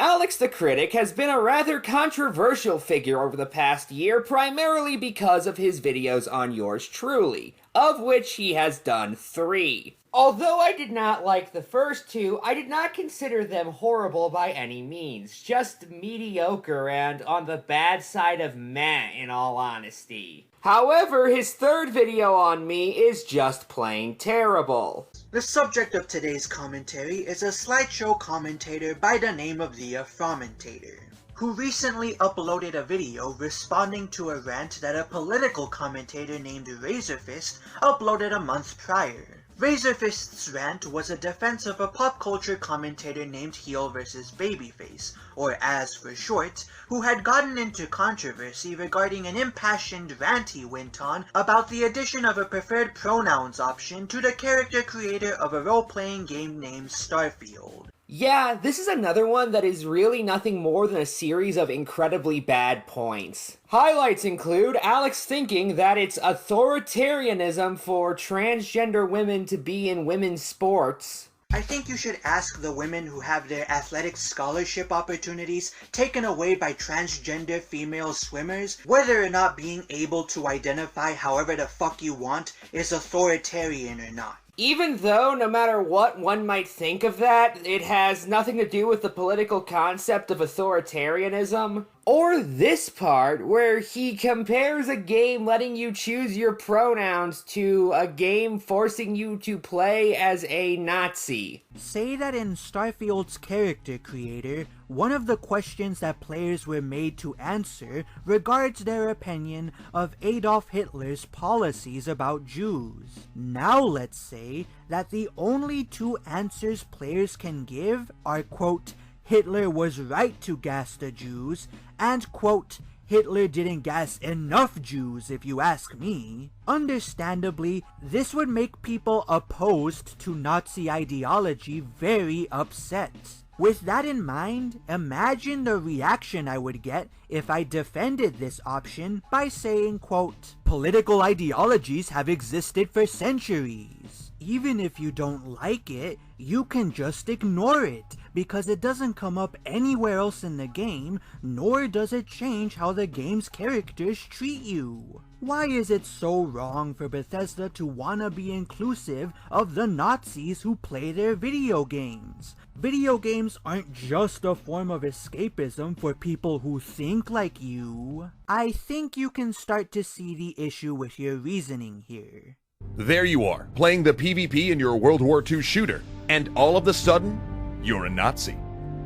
Alex the Critic has been a rather controversial figure over the past year, primarily because of his videos on Yours Truly, of which he has done 3. Although I did not like the first 2, I did not consider them horrible by any means, just mediocre and on the bad side of meh, in all honesty. However, his 3rd video on me is just plain terrible. The subject of today's commentary is a slideshow commentator by the name of the Affromentator, who recently uploaded a video responding to a rant that a political commentator named Razorfist uploaded a month prior. Razorfist's rant was a defense of a pop culture commentator named Heel vs. Babyface, or Az for short, who had gotten into controversy regarding an impassioned rant he went on about the addition of a preferred pronouns option to the character creator of a role-playing game named Starfield. Yeah, this is another one that is really nothing more than a series of incredibly bad points. Highlights include Alex thinking that it's authoritarianism for transgender women to be in women's sports, I think you should ask the women who have their athletic scholarship opportunities taken away by transgender female swimmers whether or not being able to identify however the fuck you want is authoritarian or not. Even though, no matter what one might think of that, it has nothing to do with the political concept of authoritarianism. Or this part, where he compares a game letting you choose your pronouns to a game forcing you to play as a Nazi. Say that in Starfield's character creator, one of the questions that players were made to answer regards their opinion of Adolf Hitler's policies about Jews. Now let's say that the only two answers players can give are, quote, Hitler was right to gas the Jews, and, quote, Hitler didn't gas enough Jews if you ask me. Understandably, this would make people opposed to Nazi ideology very upset. With that in mind, imagine the reaction I would get if I defended this option by saying, quote, political ideologies have existed for centuries. Even if you don't like it, you can just ignore it, because it doesn't come up anywhere else in the game, nor does it change how the game's characters treat you. Why is it so wrong for Bethesda to wanna be inclusive of the Nazis who play their video games? Video games aren't just a form of escapism for people who think like you. I think you can start to see the issue with your reasoning here. There you are, playing the PvP in your World War II shooter, and all of a sudden, you're a Nazi.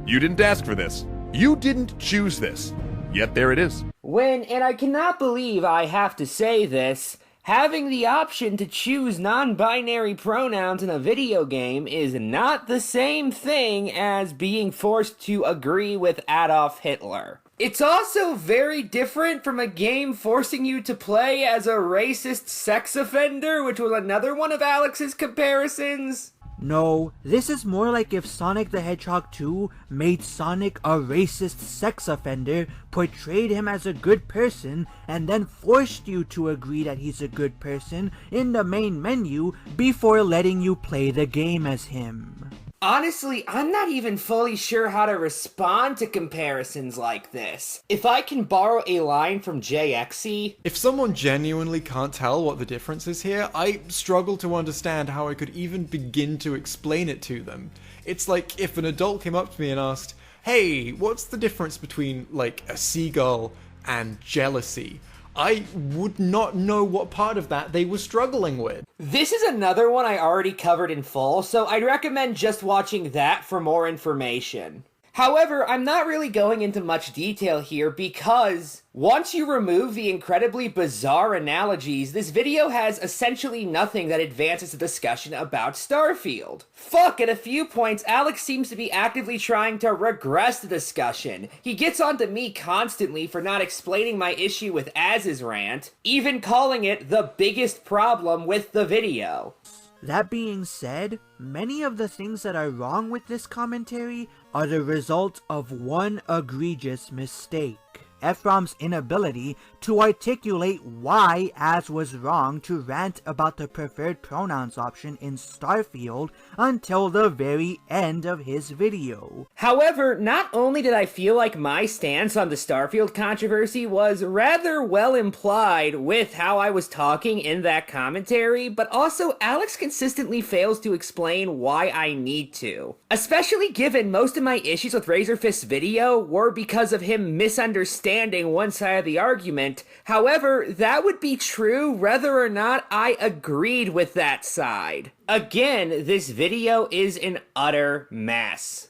You didn't ask for this. You didn't choose this. Yet there it is. And I cannot believe I have to say this, having the option to choose non-binary pronouns in a video game is not the same thing as being forced to agree with Adolf Hitler. It's also very different from a game forcing you to play as a racist sex offender, which was another one of Alex's comparisons. No, this is more like if Sonic the Hedgehog 2 made Sonic a racist sex offender, portrayed him as a good person, and then forced you to agree that he's a good person in the main menu before letting you play the game as him. Honestly, I'm not even fully sure how to respond to comparisons like this. If I can borrow a line from JXE... If someone genuinely can't tell what the difference is here, I struggle to understand how I could even begin to explain it to them. It's like if an adult came up to me and asked, hey, what's the difference between, like, a seagull and jealousy? I would not know what part of that they were struggling with. This is another one I already covered in full, so I'd recommend just watching that for more information. However, I'm not really going into much detail here because once you remove the incredibly bizarre analogies, this video has essentially nothing that advances the discussion about Starfield. Fuck, at a few points, Alex seems to be actively trying to regress the discussion. He gets onto me constantly for not explaining my issue with Az's rant, even calling it the biggest problem with the video. That being said, many of the things that are wrong with this commentary are the result of one egregious mistake. Ephraim's inability to articulate why Az was wrong to rant about the preferred pronouns option in Starfield until the very end of his video. However, not only did I feel like my stance on the Starfield controversy was rather well implied with how I was talking in that commentary, but also Alex consistently fails to explain why I need to. Especially given most of my issues with Razorfist's video were because of him misunderstanding one side of the argument. However, that would be true whether or not I agreed with that side. Again, this video is an utter mess.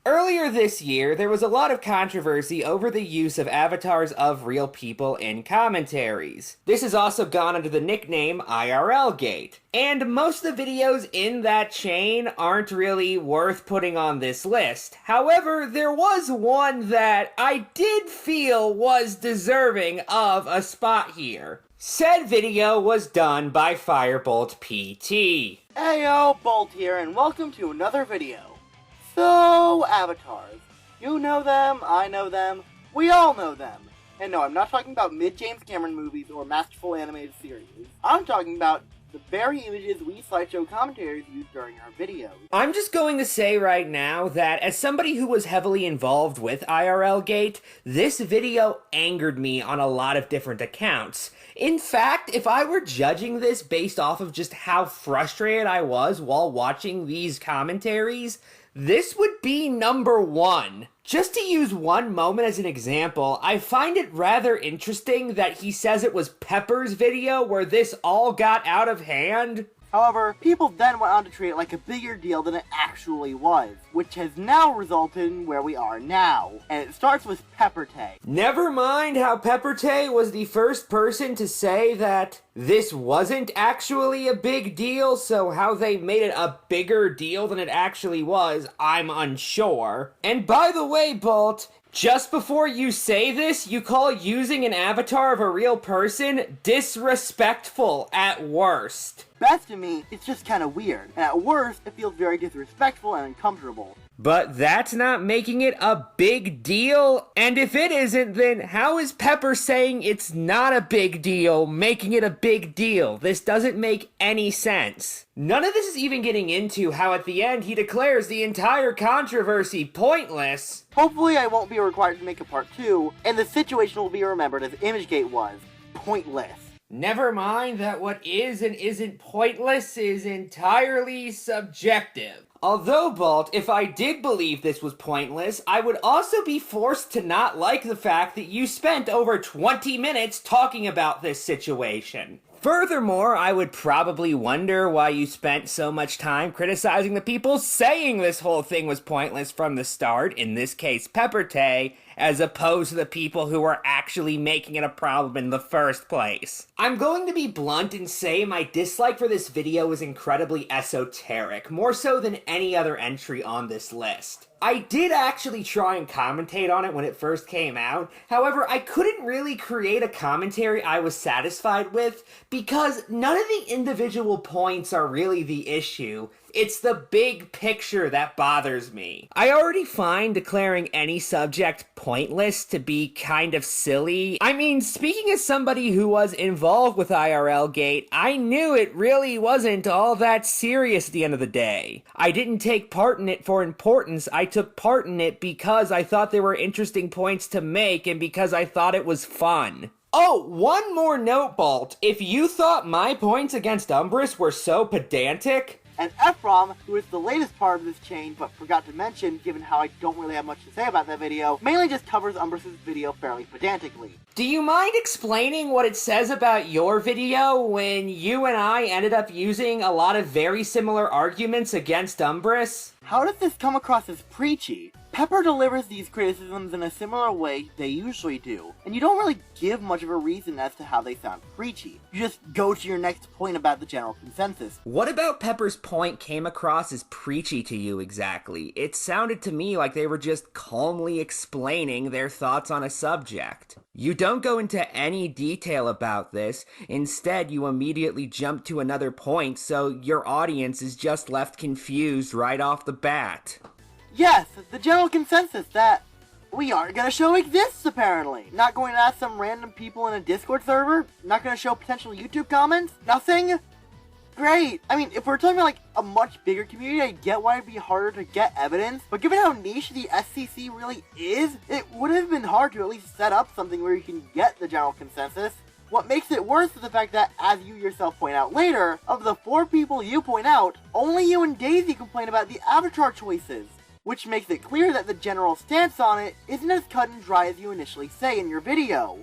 Earlier this year, there was a lot of controversy over the use of avatars of real people in commentaries. This has also gone under the nickname IRL Gate. And most of the videos in that chain aren't really worth putting on this list. However, there was one that I did feel was deserving of a spot here. Said video was done by Firebolt PT. Ayo, Bolt here, and welcome to another video. So, avatars. You know them, I know them, we all know them. And no, I'm not talking about mid-James Cameron movies or masterful animated series. I'm talking about the very images we slideshow commentators use during our videos. I'm just going to say right now that as somebody who was heavily involved with IRL Gate, this video angered me on a lot of different accounts. In fact, if I were judging this based off of just how frustrated I was while watching these commentaries, this would be number 1. Just to use one moment as an example, I find it rather interesting that he says it was Pepper's video where this all got out of hand. However, people then went on to treat it like a bigger deal than it actually was, which has now resulted in where we are now. And it starts with Pepper-Tei. Never mind how Pepper-Tei was the first person to say that this wasn't actually a big deal, so how they made it a bigger deal than it actually was, I'm unsure. And by the way, Bolt, just before you say this, you call using an avatar of a real person disrespectful at worst. Best to me, it's just kinda weird, and at worst, it feels very disrespectful and uncomfortable. But that's not making it a big deal, and if it isn't, then how is Pepper saying it's not a big deal, making it a big deal? This doesn't make any sense. None of this is even getting into how at the end he declares the entire controversy pointless. Hopefully I won't be required to make a part 2, and the situation will be remembered as ImageGate was. Pointless. Never mind that what is and isn't pointless is entirely subjective. Although, Bolt, if I did believe this was pointless, I would also be forced to not like the fact that you spent over 20 minutes talking about this situation. Furthermore, I would probably wonder why you spent so much time criticizing the people saying this whole thing was pointless from the start, in this case Pepper-Tei, as opposed to the people who were actually making it a problem in the first place. I'm going to be blunt and say my dislike for this video is incredibly esoteric, more so than any other entry on this list. I did actually try and commentate on it when it first came out, however, I couldn't really create a commentary I was satisfied with because none of the individual points are really the issue. It's the big picture that bothers me. I already find declaring any subject pointless to be kind of silly. I mean, speaking as somebody who was involved with IRL Gate, I knew it really wasn't all that serious at the end of the day. I didn't take part in it for importance, I took part in it because I thought there were interesting points to make and because I thought it was fun. Oh, one more note, Bolt. If you thought my points against Umbris were so pedantic, and Ephraim, who is the latest part of this chain but forgot to mention given how I don't really have much to say about that video, mainly just covers Umbris' video fairly pedantically. Do you mind explaining what it says about your video when you and I ended up using a lot of very similar arguments against Umbris? How does this come across as preachy? Pepper delivers these criticisms in a similar way they usually do, and you don't really give much of a reason as to how they sound preachy. You just go to your next point about the general consensus. What about Pepper's point came across as preachy to you exactly? It sounded to me like they were just calmly explaining their thoughts on a subject. You don't go into any detail about this, instead you immediately jump to another point so your audience is just left confused right off the bat. Yes, the general consensus that we aren't gonna show exists, apparently. Not going to ask some random people in a Discord server? Not gonna show potential YouTube comments? Nothing? Great. I mean, if we're talking about, like, a much bigger community, I get why it'd be harder to get evidence, but given how niche the SCC really is, it would have been hard to at least set up something where you can get the general consensus. What makes it worse is the fact that, as you yourself point out later, of the 4 people you point out, only you and Daisy complain about the avatar choices, which makes it clear that the general stance on it isn't as cut and dry as you initially say in your video.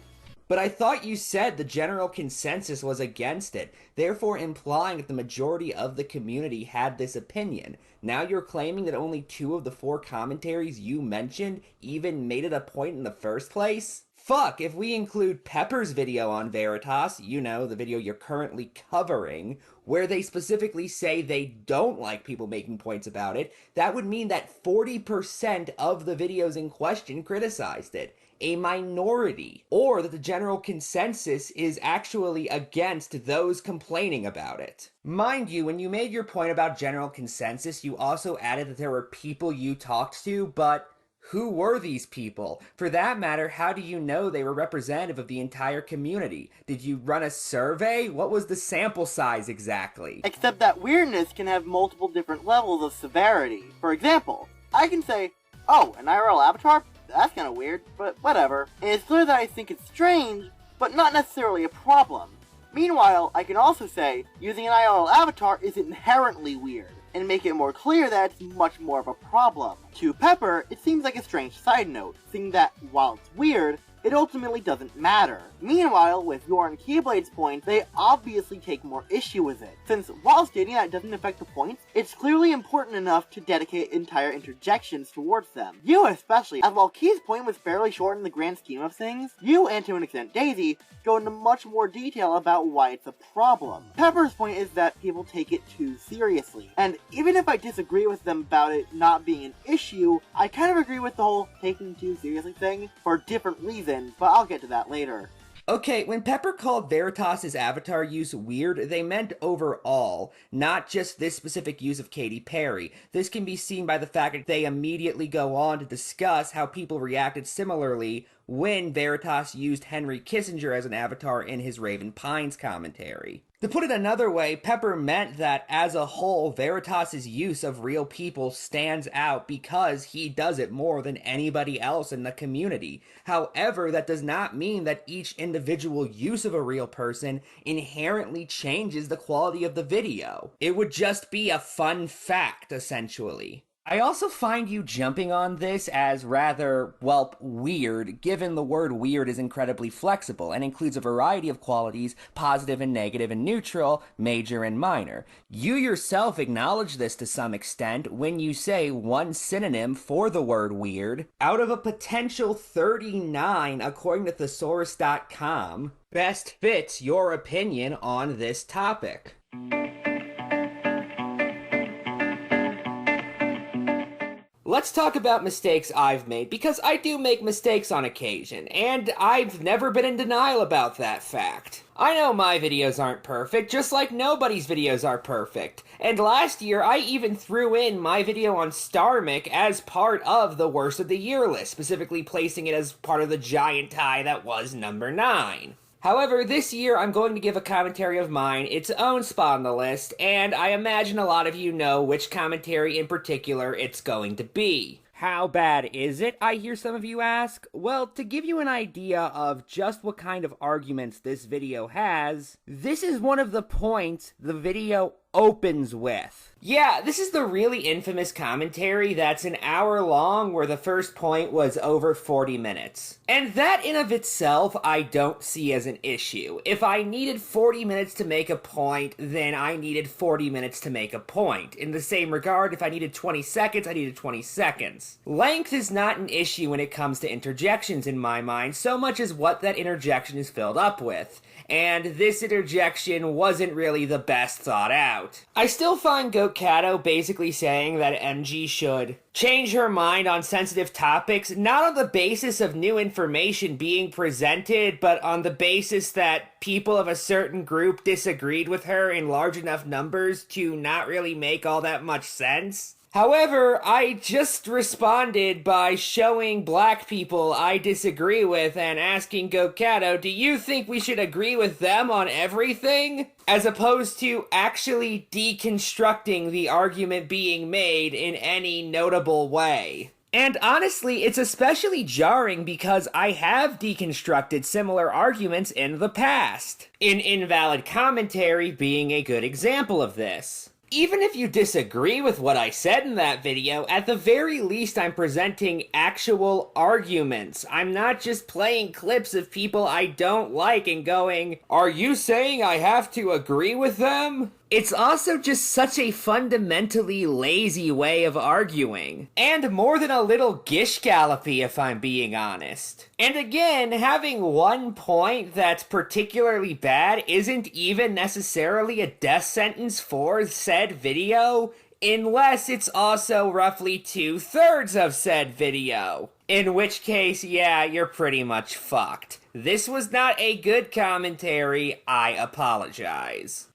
But I thought you said the general consensus was against it, therefore implying that the majority of the community had this opinion. Now you're claiming that only 2 of the 4 commentaries you mentioned even made it a point in the first place? Fuck, if we include Pepper's video on Veritas, you know, the video you're currently covering, where they specifically say they don't like people making points about it, that would mean that 40% of the videos in question criticized it. A minority. Or that the general consensus is actually against those complaining about it. Mind you, when you made your point about general consensus, you also added that there were people you talked to, but Who were these people? For that matter, how do you know they were representative of the entire community? Did you run a survey? What was the sample size exactly? Except that weirdness can have multiple different levels of severity. For example, I can say, oh, an IRL avatar? That's kinda weird, but whatever. And it's clear that I think it's strange, but not necessarily a problem. Meanwhile, I can also say, using an IRL avatar is inherently weird, and make it more clear that it's much more of a problem. To Pepper, it seems like a strange side note, seeing that, while it's weird, it ultimately doesn't matter. Meanwhile, with Yor and Keyblade's points, they obviously take more issue with it, since while stating that it doesn't affect the points, it's clearly important enough to dedicate entire interjections towards them. You especially, as while Key's point was fairly short in the grand scheme of things, you, and to an extent Daisy, go into much more detail about why it's a problem. Pepper's point is that people take it too seriously, and even if I disagree with them about it not being an issue, I kind of agree with the whole taking too seriously thing for different reasons, but I'll get to that later. Okay, when Pepper called Veritas' avatar use weird, they meant overall, not just this specific use of Katy Perry. This can be seen by the fact that they immediately go on to discuss how people reacted similarly when Veritas used Henry Kissinger as an avatar in his Raven Pines commentary. To put it another way, Pepper meant that, as a whole, Veritas' use of real people stands out because he does it more than anybody else in the community. However, that does not mean that each individual use of a real person inherently changes the quality of the video. It would just be a fun fact, essentially. I also find you jumping on this as rather, well, weird, given the word weird is incredibly flexible and includes a variety of qualities, positive and negative and neutral, major and minor. You yourself acknowledge this to some extent when you say one synonym for the word weird out of a potential 39 according to thesaurus.com best fits your opinion on this topic. Let's talk about mistakes I've made, because I do make mistakes on occasion, and I've never been in denial about that fact. I know my videos aren't perfect, just like nobody's videos are perfect. And last year, I even threw in my video on Starmic as part of the Worst of the Year list, specifically placing it as part of the giant tie that was number 9. However, this year I'm going to give a commentary of mine its own spot on the list, and I imagine a lot of you know which commentary in particular it's going to be. How bad is it, I hear some of you ask? Well, to give you an idea of just what kind of arguments this video has, this is one of the points the video opens with. Yeah, this is the really infamous commentary that's an hour long where the first point was over 40 minutes. And that in of itself I don't see as an issue. If I needed 40 minutes to make a point, then I needed 40 minutes to make a point. In the same regard, if I needed 20 seconds, I needed 20 seconds. Length is not an issue when it comes to interjections in my mind, so much as what that interjection is filled up with. And this interjection wasn't really the best thought out. I still find Goat Kato basically saying that MG should change her mind on sensitive topics, not on the basis of new information being presented, but on the basis that people of a certain group disagreed with her in large enough numbers to not really make all that much sense. However, I just responded by showing black people I disagree with and asking Goat Kato, do you think we should agree with them on everything? As opposed to actually deconstructing the argument being made in any notable way. And honestly, it's especially jarring because I have deconstructed similar arguments in the past. An invalid commentary being a good example of this. Even if you disagree with what I said in that video, at the very least I'm presenting actual arguments. I'm not just playing clips of people I don't like and going, are you saying I have to agree with them? It's also just such a fundamentally lazy way of arguing. And more than a little gish-gallopy if I'm being honest. And again, having one point that's particularly bad isn't even necessarily a death sentence for said video, unless it's also roughly 2/3 of said video. In which case, yeah, you're pretty much fucked. This was not a good commentary, I apologize.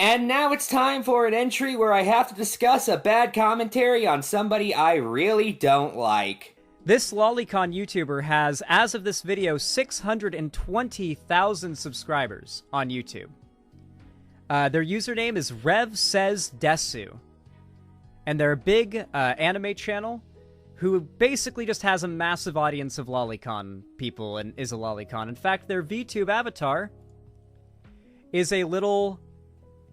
And now it's time for an entry where I have to discuss a bad commentary on somebody I really don't like. This lolicon YouTuber has, as of this video, 620,000 subscribers on YouTube. Their username is RevSaysDesu. And they're a big anime channel who basically just has a massive audience of lolicon people and is a lolicon. In fact, their VTube avatar is a little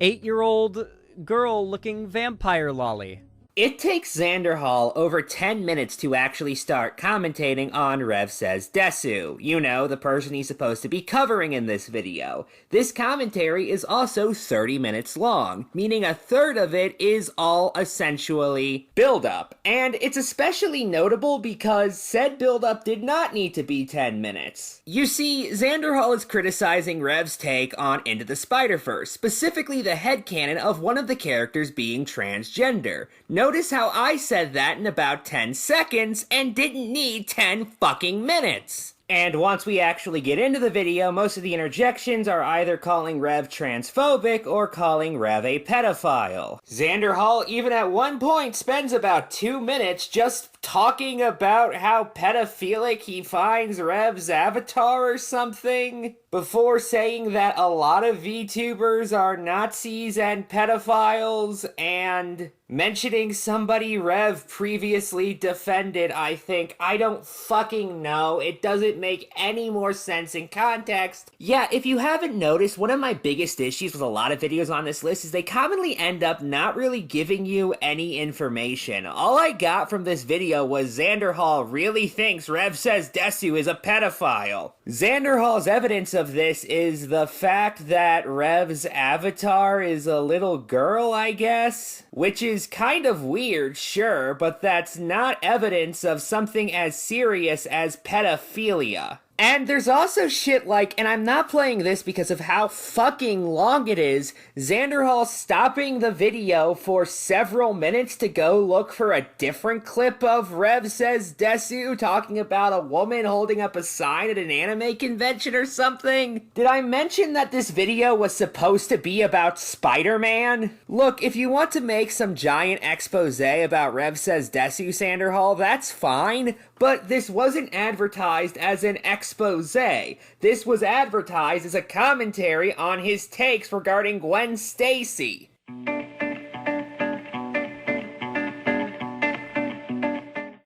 8-year-old girl-looking vampire lolly. It takes Xander Hall over 10 minutes to actually start commentating on Rev Says Desu. You know, the person he's supposed to be covering in this video. This commentary is also 30 minutes long, meaning a third of it is all essentially build-up. And it's especially notable because said build-up did not need to be 10 minutes. You see, Xander Hall is criticizing Rev's take on Into the Spider-Verse, specifically the headcanon of one of the characters being transgender. Notice how I said that in about 10 seconds and didn't need 10 fucking minutes. And once we actually get into the video, most of the interjections are either calling Rev transphobic or calling Rev a pedophile. Xander Hall even at one point spends about 2 minutes just talking about how pedophilic he finds Rev's avatar or something, before saying that a lot of VTubers are Nazis and pedophiles, and mentioning somebody Rev previously defended, I think. I don't fucking know. It doesn't make any more sense in context. Yeah, if you haven't noticed, one of my biggest issues with a lot of videos on this list is they commonly end up not really giving you any information. All I got from this video was Xander Hall really thinks Rev Says Desu is a pedophile. Xander Hall's evidence of this is the fact that Rev's avatar is a little girl, I guess? Which is kind of weird, sure, but that's not evidence of something as serious as pedophilia. And there's also shit like, and I'm not playing this because of how fucking long it is, Xander Hall stopping the video for several minutes to go look for a different clip of Rev Says Desu talking about a woman holding up a sign at an anime convention or something. Did I mention that this video was supposed to be about Spider-Man? Look, if you want to make some giant expose about Rev Says Desu, Xander Hall, that's fine. But this wasn't advertised as an expose. This was advertised as a commentary on his takes regarding Gwen Stacy.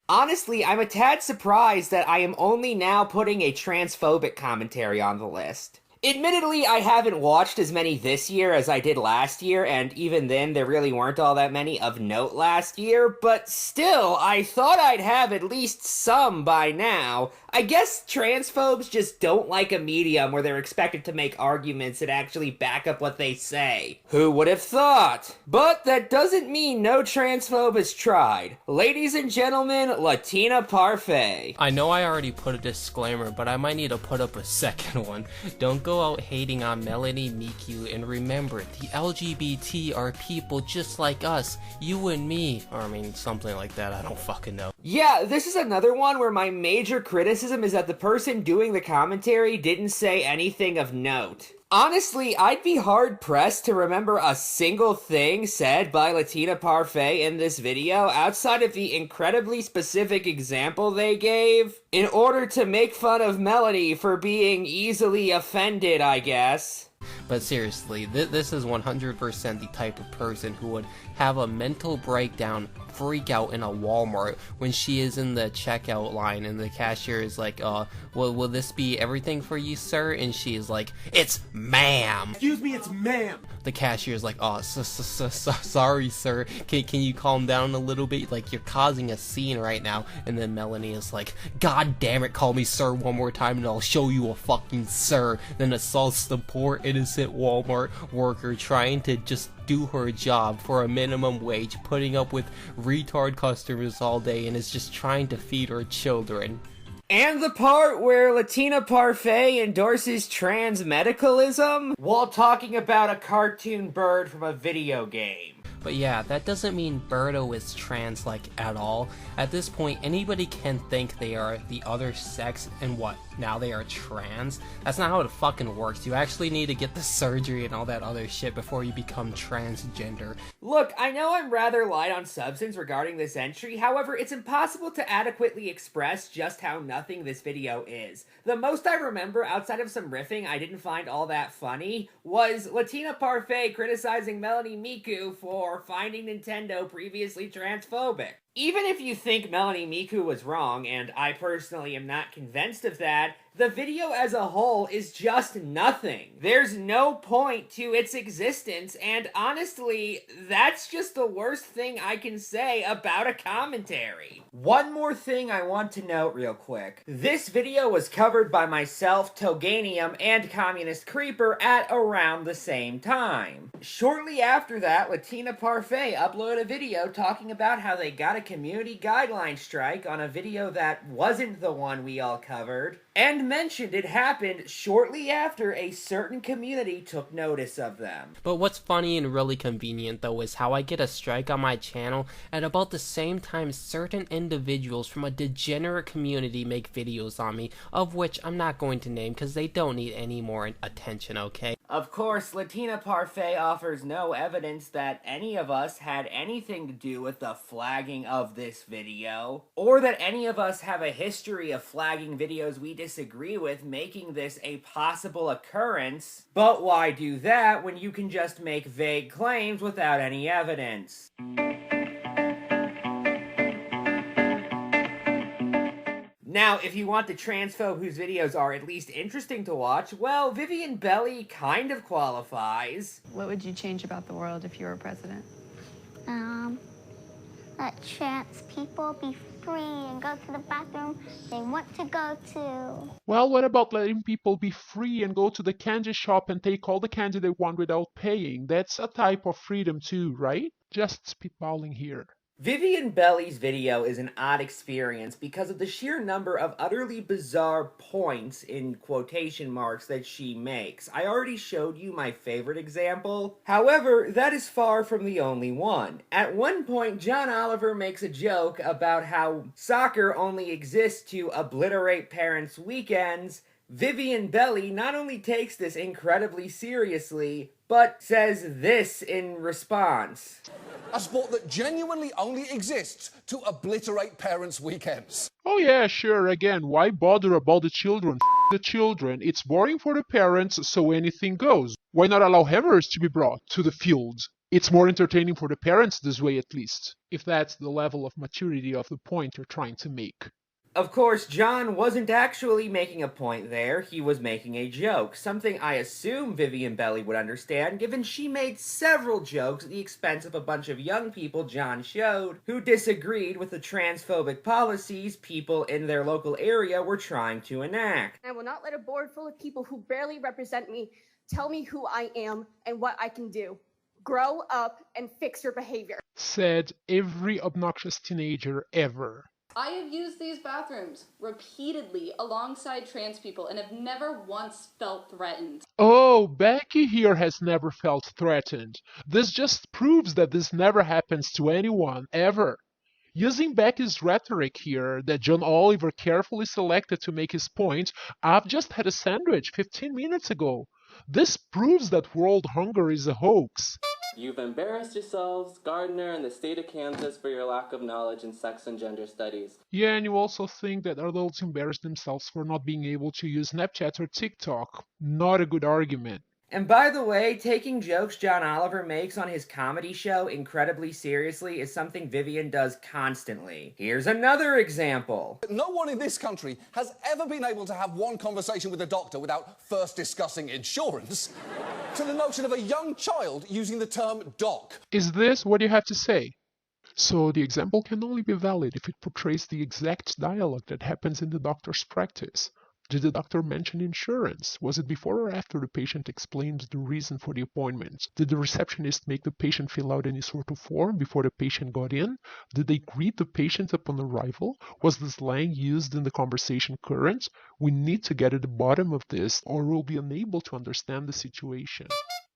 Honestly, I'm a tad surprised that I am only now putting a transphobic commentary on the list. Admittedly, I haven't watched as many this year as I did last year, and even then, there really weren't all that many of note last year, but still, I thought I'd have at least some by now. I guess transphobes just don't like a medium where they're expected to make arguments that actually back up what they say. Who would have thought? But that doesn't mean no transphobe has tried. Ladies and gentlemen, Latina Parfait. I know I already put a disclaimer, but I might need to put up a second one. Don't go out hating on Melanie Miku, and remember, the LGBT are people just like us, you and me. Or I mean, something like that, I don't fucking know. Yeah, this is another one where my major criticism is that the person doing the commentary didn't say anything of note. Honestly, I'd be hard-pressed to remember a single thing said by Latina Parfait in this video outside of the incredibly specific example they gave in order to make fun of Melanie for being easily offended, I guess. But seriously, this is 100% the type of person who would have a mental breakdown, freak out in a Walmart when she is in the checkout line and the cashier is like, well, will this be everything for you, sir? And she is like, it's ma'am. Excuse me, it's ma'am. The cashier is like, oh, sorry, sir. Can you calm down a little bit? Like, you're causing a scene right now. And then Melanie is like, God damn it, call me sir one more time and I'll show you a fucking sir. Then assaults the poor innocent Walmart worker trying to just do her job for a minimum wage, putting up with retard customers all day, and is just trying to feed her children. And the part where Latina Parfait endorses trans medicalism while talking about a cartoon bird from a video game. But yeah, that doesn't mean Birdo is trans, like, at all. At this point, anybody can think they are the other sex and what? now they are trans. That's not how it fucking works. You actually need to get the surgery and all that other shit before you become transgender. Look, I know I'm rather light on substance regarding this entry, however, it's impossible to adequately express just how nothing this video is. The most I remember, outside of some riffing I didn't find all that funny, was Latina Parfait criticizing Melanie Miku for finding Nintendo previously transphobic. Even if you think Melanie Miku was wrong, and I personally am not convinced of that, the video as a whole is just nothing. There's no point to its existence, and honestly, that's just the worst thing I can say about a commentary. One more thing I want to note real quick. This video was covered by myself, Toganium, and Communist Creeper at around the same time. Shortly after that, Latina Parfait uploaded a video talking about how they got a community guideline strike on a video that wasn't the one we all covered, and mentioned it happened shortly after a certain community took notice of them. But what's funny and really convenient though is how I get a strike on my channel at about the same time certain individuals from a degenerate community make videos on me, of which I'm not going to name because they don't need any more attention, okay? Of course, Latina Parfait offers no evidence that any of us had anything to do with the flagging of this video, or that any of us have a history of flagging videos we disagree with, making this a possible occurrence. But why do that when you can just make vague claims without any evidence? Now, if you want the transphobe whose videos are at least interesting to watch, well, Vivian Belly kind of qualifies. What would you change about the world if you were president? Let trans people be free and go to the bathroom they want to go to. Well, what about letting people be free and go to the candy shop and take all the candy they want without paying? That's a type of freedom too, right? Just spitballing here. Vivian Belly's video is an odd experience because of the sheer number of utterly bizarre points, in quotation marks, that she makes. I already showed you my favorite example. However, that is far from the only one. At one point, John Oliver makes a joke about how soccer only exists to obliterate parents' weekends. Vivian Belly not only takes this incredibly seriously, but says this in response. A sport that genuinely only exists to obliterate parents' weekends. Oh yeah, sure, again, why bother about the children? The children. It's boring for the parents, so anything goes. Why not allow hammers to be brought to the field? It's more entertaining for the parents this way at least, if that's the level of maturity of the point you're trying to make. Of course, John wasn't actually making a point there, he was making a joke, something I assume Vivian Belly would understand given she made several jokes at the expense of a bunch of young people John showed who disagreed with the transphobic policies people in their local area were trying to enact. I will not let a board full of people who barely represent me tell me who I am and what I can do. Grow up and fix your behavior. Said every obnoxious teenager ever. I have used these bathrooms repeatedly alongside trans people and have never once felt threatened. Oh, Becky here has never felt threatened. This just proves that this never happens to anyone, ever. Using Becky's rhetoric here, that John Oliver carefully selected to make his point, I've just had a sandwich 15 minutes ago. This proves that world hunger is a hoax. You've embarrassed yourselves, Gardner, and the state of Kansas for your lack of knowledge in sex and gender studies. Yeah, and you also think that adults embarrass themselves for not being able to use Snapchat or TikTok. Not a good argument. And by the way, taking jokes John Oliver makes on his comedy show incredibly seriously is something Vivian does constantly. Here's another example. No one in this country has ever been able to have one conversation with a doctor without first discussing insurance. To the notion of a young child using the term doc. Is this what you have to say? So the example can only be valid if it portrays the exact dialogue that happens in the doctor's practice. Did the doctor mention insurance? Was it before or after the patient explained the reason for the appointment? Did the receptionist make the patient fill out any sort of form before the patient got in? Did they greet the patient upon arrival? Was the slang used in the conversation current? We need to get at the bottom of this, or we'll be unable to understand the situation.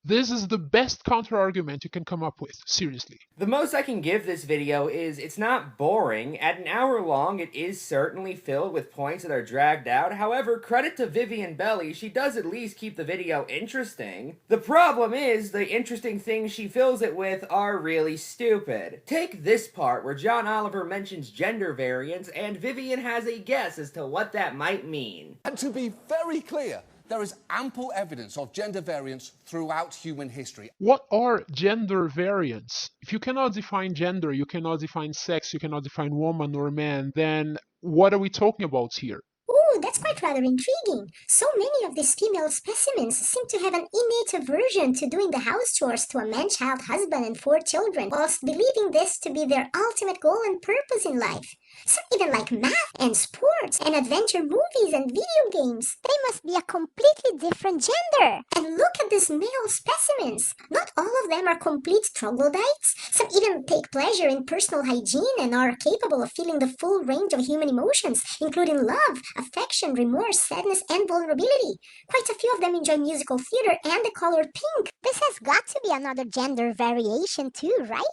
This is the best counter-argument you can come up with, seriously. The most I can give this video is it's not boring. At an hour long, it is certainly filled with points that are dragged out. However, credit to Vivian Belly, she does at least keep the video interesting. The problem is, the interesting things she fills it with are really stupid. Take this part where John Oliver mentions gender variance, and Vivian has a guess as to what that might mean. And to be very clear, there is ample evidence of gender variance throughout human history. What are gender variants? If you cannot define gender, you cannot define sex, you cannot define woman or man, then what are we talking about here? Ooh, that's quite rather intriguing. So many of these female specimens seem to have an innate aversion to doing the house chores to a man-child husband and 4 children, whilst believing this to be their ultimate goal and purpose in life. Some even like math and sports and adventure movies and video games. They must be a completely different gender. And look at these male specimens. Not all of them are complete troglodytes. Some even take pleasure in personal hygiene and are capable of feeling the full range of human emotions, including love, affection, remorse, sadness, and vulnerability. Quite a few of them enjoy musical theater and the color pink. This has got to be another gender variation too, right?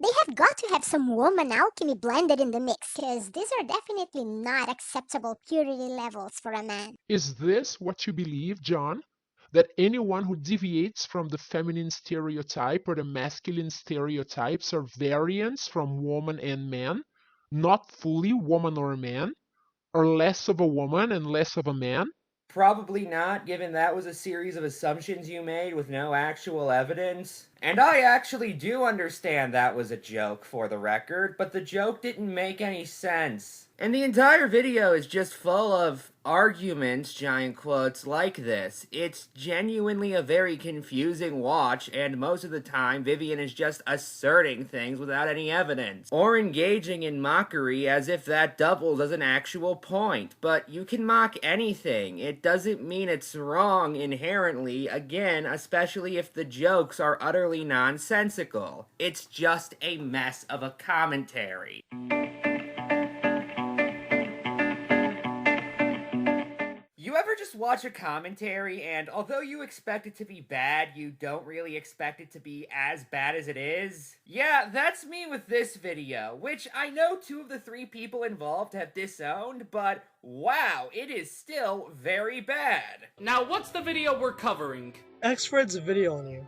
They have got to have some woman alchemy blended in the mix, because these are definitely not acceptable purity levels for a man. Is this what you believe, John? That anyone who deviates from the feminine stereotype or the masculine stereotypes are variants from woman and man, not fully woman or man, or less of a woman and less of a man? Probably not, given that was a series of assumptions you made with no actual evidence. And I actually do understand that was a joke, for the record, but the joke didn't make any sense. And the entire video is just full of arguments, giant quotes, like this. It's genuinely a very confusing watch, and most of the time Vivian is just asserting things without any evidence, or engaging in mockery as if that doubles as an actual point. But you can mock anything. It doesn't mean it's wrong inherently, again, especially if the jokes are utterly nonsensical. It's just a mess of a commentary. You ever just watch a commentary and although you expect it to be bad, you don't really expect it to be as bad as it is? Yeah, that's me with this video, which I know 2 of the 3 people involved have disowned, but wow, it is still very bad. Now, what's the video we're covering? X-Fred's video on you.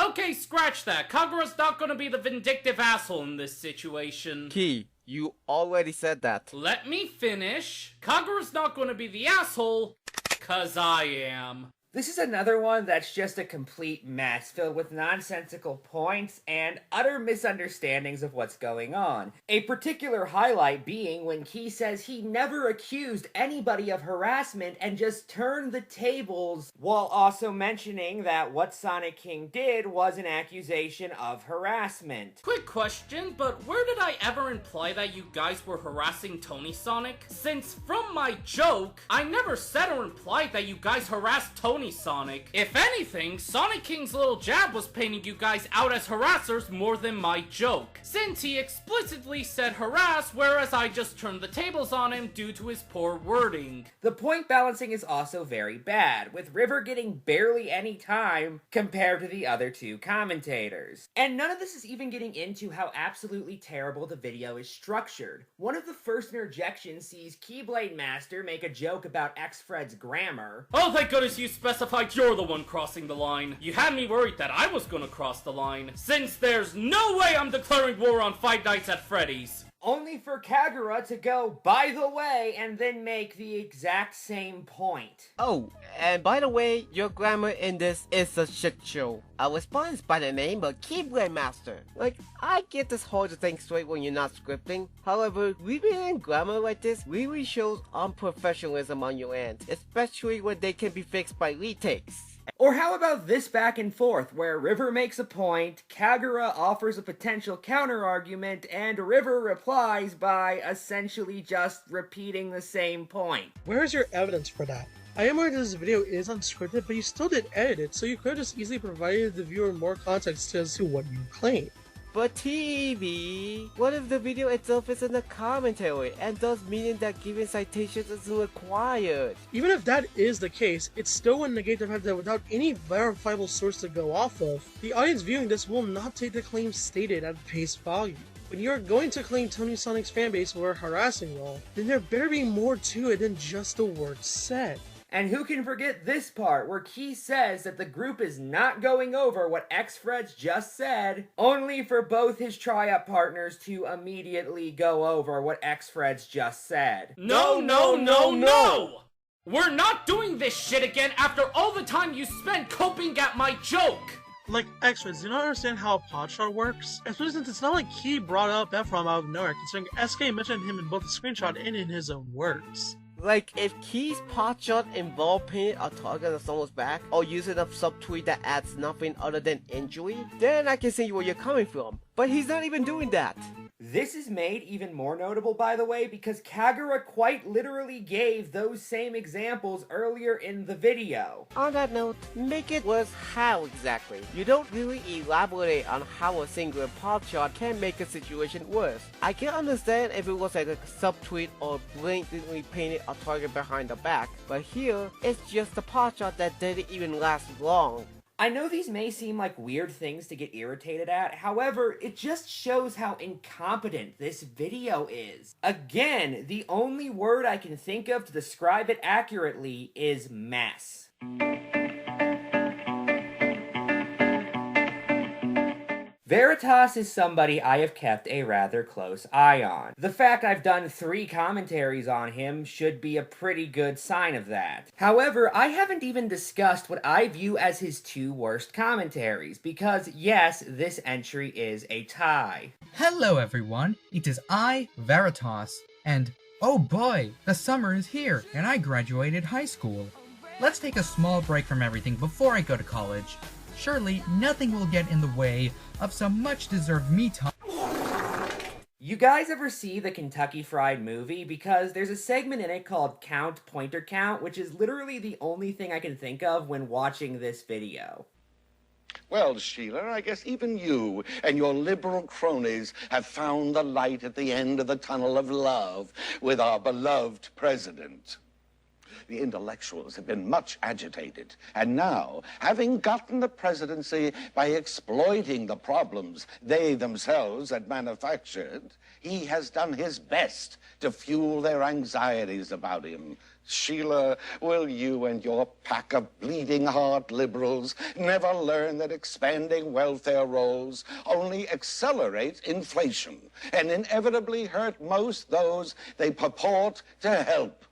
Okay, scratch that. Kagura's not gonna be the vindictive asshole in this situation. Key, you already said that. Let me finish. Kagura's not gonna be the asshole, 'cause I am. This is another one that's just a complete mess, filled with nonsensical points and utter misunderstandings of what's going on. A particular highlight being when Key says he never accused anybody of harassment and just turned the tables, while also mentioning that what Sonic King did was an accusation of harassment. Quick question, but where did I ever imply that you guys were harassing Tony Sonic? Since from my joke, I never said or implied that you guys harassed Tony Sonic. If anything, Sonic King's little jab was painting you guys out as harassers more than my joke, since he explicitly said harass, whereas I just turned the tables on him due to his poor wording. The point balancing is also very bad, with River getting barely any time compared to the other 2 commentators. And none of this is even getting into how absolutely terrible the video is structured. One of the first interjections sees Keyblade Master make a joke about X-Fred's grammar. Oh, thank goodness you specified you're the one crossing the line. You had me worried that I was gonna cross the line, since there's no way I'm declaring war on Five Nights at Freddy's. Only for Kagura to go, by the way, and then make the exact same point. Oh, and by the way, your grammar in this is a shit show. I was sponsored by the name of Keyblade Master. Like, I get this hard to think straight when you're not scripting. However, reading in grammar like this really shows unprofessionalism on your end, especially when they can be fixed by retakes. Or how about this back and forth, where River makes a point, Kagura offers a potential counter-argument, and River replies by essentially just repeating the same point. Where is your evidence for that? I am aware this video is unscripted, but you still did edit it, so you could have just easily provided the viewer more context as to what you claim. But TV, what if the video itself is in the commentary and thus meaning that giving citations isn't required? Even if that is the case, it still wouldn't negate the fact that without any verifiable source to go off of, the audience viewing this will not take the claims stated at face value. When you're going to claim Tony Sonic's fanbase were harassing Roll, then there better be more to it than just the words said. And who can forget this part where Key says that the group is not going over what X-Freds just said, only for both his try-up partners to immediately go over what X-Freds just said. No, no, no, no! We're not doing this shit again after all the time you spent coping at my joke! Like, X-Freds, do you not understand how a podshot works? Especially since it's not like Key brought up Ephraim out of nowhere, considering SK mentioned him in both the screenshot and in his own words. Like, if Key's potshot involved painting a target on someone's back, or using a subtweet that adds nothing other than injury, then I can see where you're coming from. But he's not even doing that. This is made even more notable, by the way, because Kagura quite literally gave those same examples earlier in the video. On that note, make it worse how exactly? You don't really elaborate on how a single potshot can make a situation worse. I can understand if it was like a subtweet or blatantly painted a target behind the back, but here, it's just a potshot that didn't even last long. I know these may seem like weird things to get irritated at, however, it just shows how incompetent this video is. Again, the only word I can think of to describe it accurately is mess. Veritas is somebody I have kept a rather close eye on. The fact I've done 3 commentaries on him should be a pretty good sign of that. However, I haven't even discussed what I view as his 2 worst commentaries, because yes, this entry is a tie. Hello everyone, it is I, Veritas, and oh boy, the summer is here, and I graduated high school. Let's take a small break from everything before I go to college. Surely, nothing will get in the way of some much-deserved me time. You guys ever see the Kentucky Fried Movie? Because there's a segment in it called Count Pointer Count, which is literally the only thing I can think of when watching this video. Well, Sheila, I guess even you and your liberal cronies have found the light at the end of the tunnel of love with our beloved president. The intellectuals have been much agitated, and now, having gotten the presidency by exploiting the problems they themselves had manufactured, he has done his best to fuel their anxieties about him. Sheila, will you and your pack of bleeding heart liberals never learn that expanding welfare rolls only accelerate inflation and inevitably hurt most those they purport to help?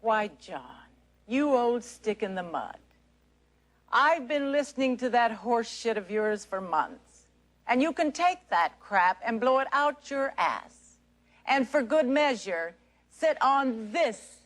Why, John, you old stick in the mud. I've been listening to that horse shit of yours for months. And you can take that crap and blow it out your ass. And for good measure, sit on this,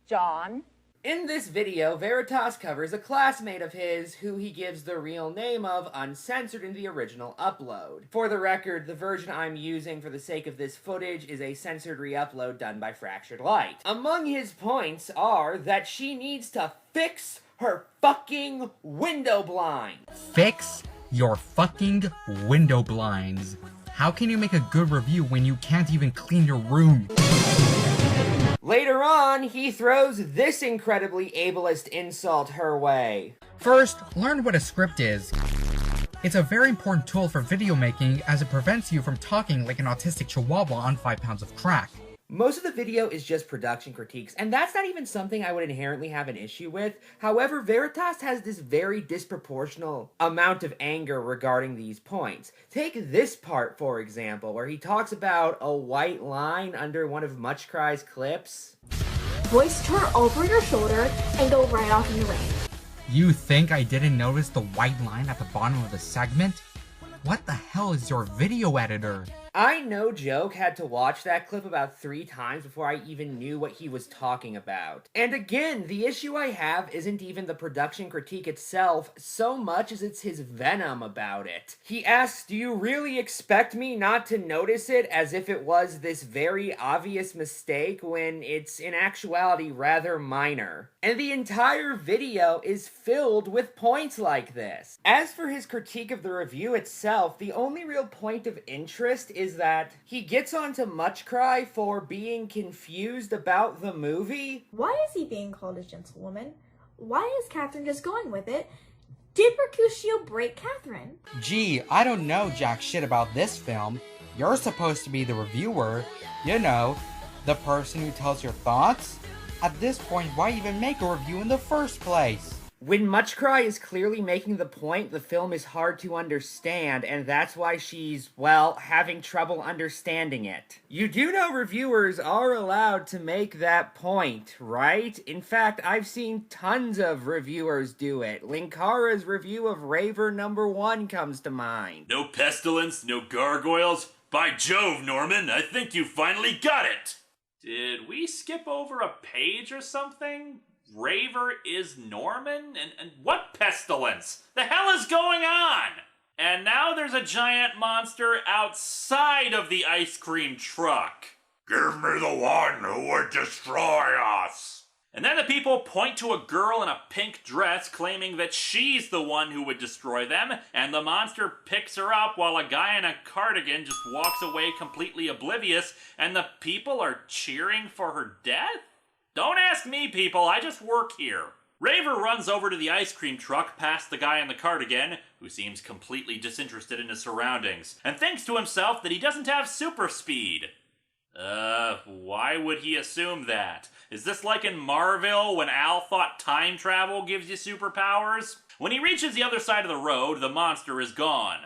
John. In this video, Veritas covers a classmate of his who he gives the real name of uncensored in the original upload. For the record, the version I'm using for the sake of this footage is a censored re-upload done by Fractured Light. Among his points are that she needs to fix her fucking window blind. Fix your fucking window blinds. How can you make a good review when you can't even clean your room? Later on, he throws this incredibly ableist insult her way. First, learn what a script is. It's a very important tool for video making as it prevents you from talking like an autistic chihuahua on 5 pounds of crack. Most of the video is just production critiques, and that's not even something I would inherently have an issue with. However, Veritas has this very disproportional amount of anger regarding these points. Take this part, for example, where he talks about a white line under one of Muchcry's clips. Voice her over your shoulder and go right off in the rain. You think I didn't notice the white line at the bottom of the segment? What the hell is your video editor? I, no joke, had to watch that clip about 3 times before I even knew what he was talking about. And again, the issue I have isn't even the production critique itself so much as it's his venom about it. He asks, do you really expect me not to notice it, as if it was this very obvious mistake when it's in actuality rather minor. And the entire video is filled with points like this. As for his critique of the review itself, the only real point of interest is that he gets onto Muchcry for being confused about the movie. Why is he being called a gentlewoman? Why is Catherine just going with it? Did Mercutio break Catherine? Gee, I don't know jack shit about this film. You're supposed to be the reviewer. You know, the person who tells your thoughts. At this point, why even make a review in the first place? When Muchcry is clearly making the point, the film is hard to understand, and that's why she's, well, having trouble understanding it. You do know reviewers are allowed to make that point, right? In fact, I've seen tons of reviewers do it. Linkara's review of Raver #1 comes to mind. No pestilence, no gargoyles. By Jove, Norman, I think you finally got it! Did we skip over a page or something? Raver is Norman? And what pestilence? The hell is going on? And now there's a giant monster outside of the ice cream truck. Give me the one who would destroy us. And then the people point to a girl in a pink dress claiming that she's the one who would destroy them, and the monster picks her up while a guy in a cardigan just walks away completely oblivious, and the people are cheering for her death? Don't ask me, people, I just work here. Raver runs over to the ice cream truck past the guy in the cardigan, who seems completely disinterested in his surroundings, and thinks to himself that he doesn't have super speed. Why would he assume that? Is this like in Marvel when Al thought time travel gives you superpowers? When he reaches the other side of the road, the monster is gone.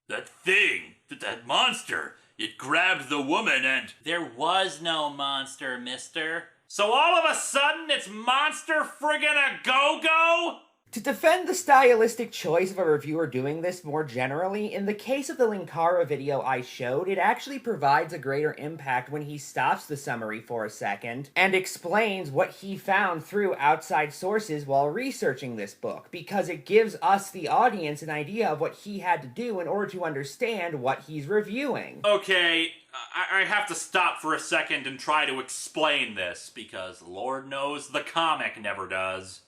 That thing, that monster, it grabbed the woman and... There was no monster, mister. So all of a sudden it's monster friggin' a go-go? To defend the stylistic choice of a reviewer doing this more generally, in the case of the Linkara video I showed, it actually provides a greater impact when he stops the summary for a second and explains what he found through outside sources while researching this book, because it gives us, the audience, an idea of what he had to do in order to understand what he's reviewing. Okay, I have to stop for a second and try to explain this, because Lord knows the comic never does.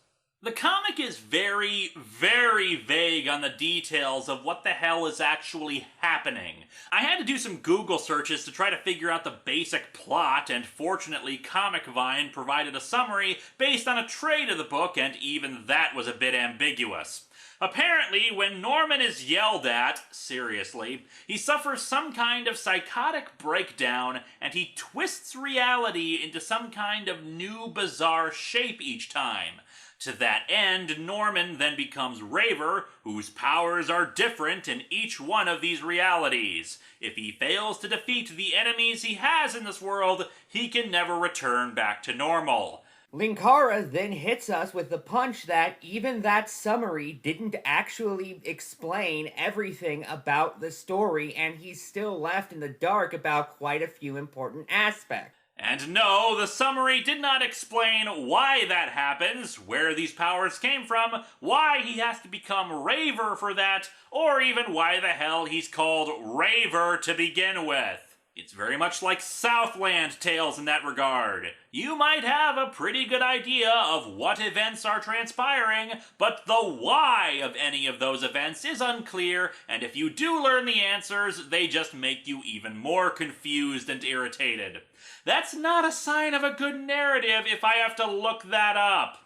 The comic is very, very vague on the details of what the hell is actually happening. I had to do some Google searches to try to figure out the basic plot, and fortunately Comic Vine provided a summary based on a trade of the book, and even that was a bit ambiguous. Apparently, when Norman is yelled at, seriously, he suffers some kind of psychotic breakdown, and he twists reality into some kind of new bizarre shape each time. To that end, Norman then becomes Raver, whose powers are different in each one of these realities. If he fails to defeat the enemies he has in this world, he can never return back to normal. Linkara then hits us with the punch that even that summary didn't actually explain everything about the story, and he's still left in the dark about quite a few important aspects. And no, the summary did not explain why that happens, where these powers came from, why he has to become Raver for that, or even why the hell he's called Raver to begin with. It's very much like Southland tales in that regard. You might have a pretty good idea of what events are transpiring, but the why of any of those events is unclear, and if you do learn the answers, they just make you even more confused and irritated. That's not a sign of a good narrative if I have to look that up.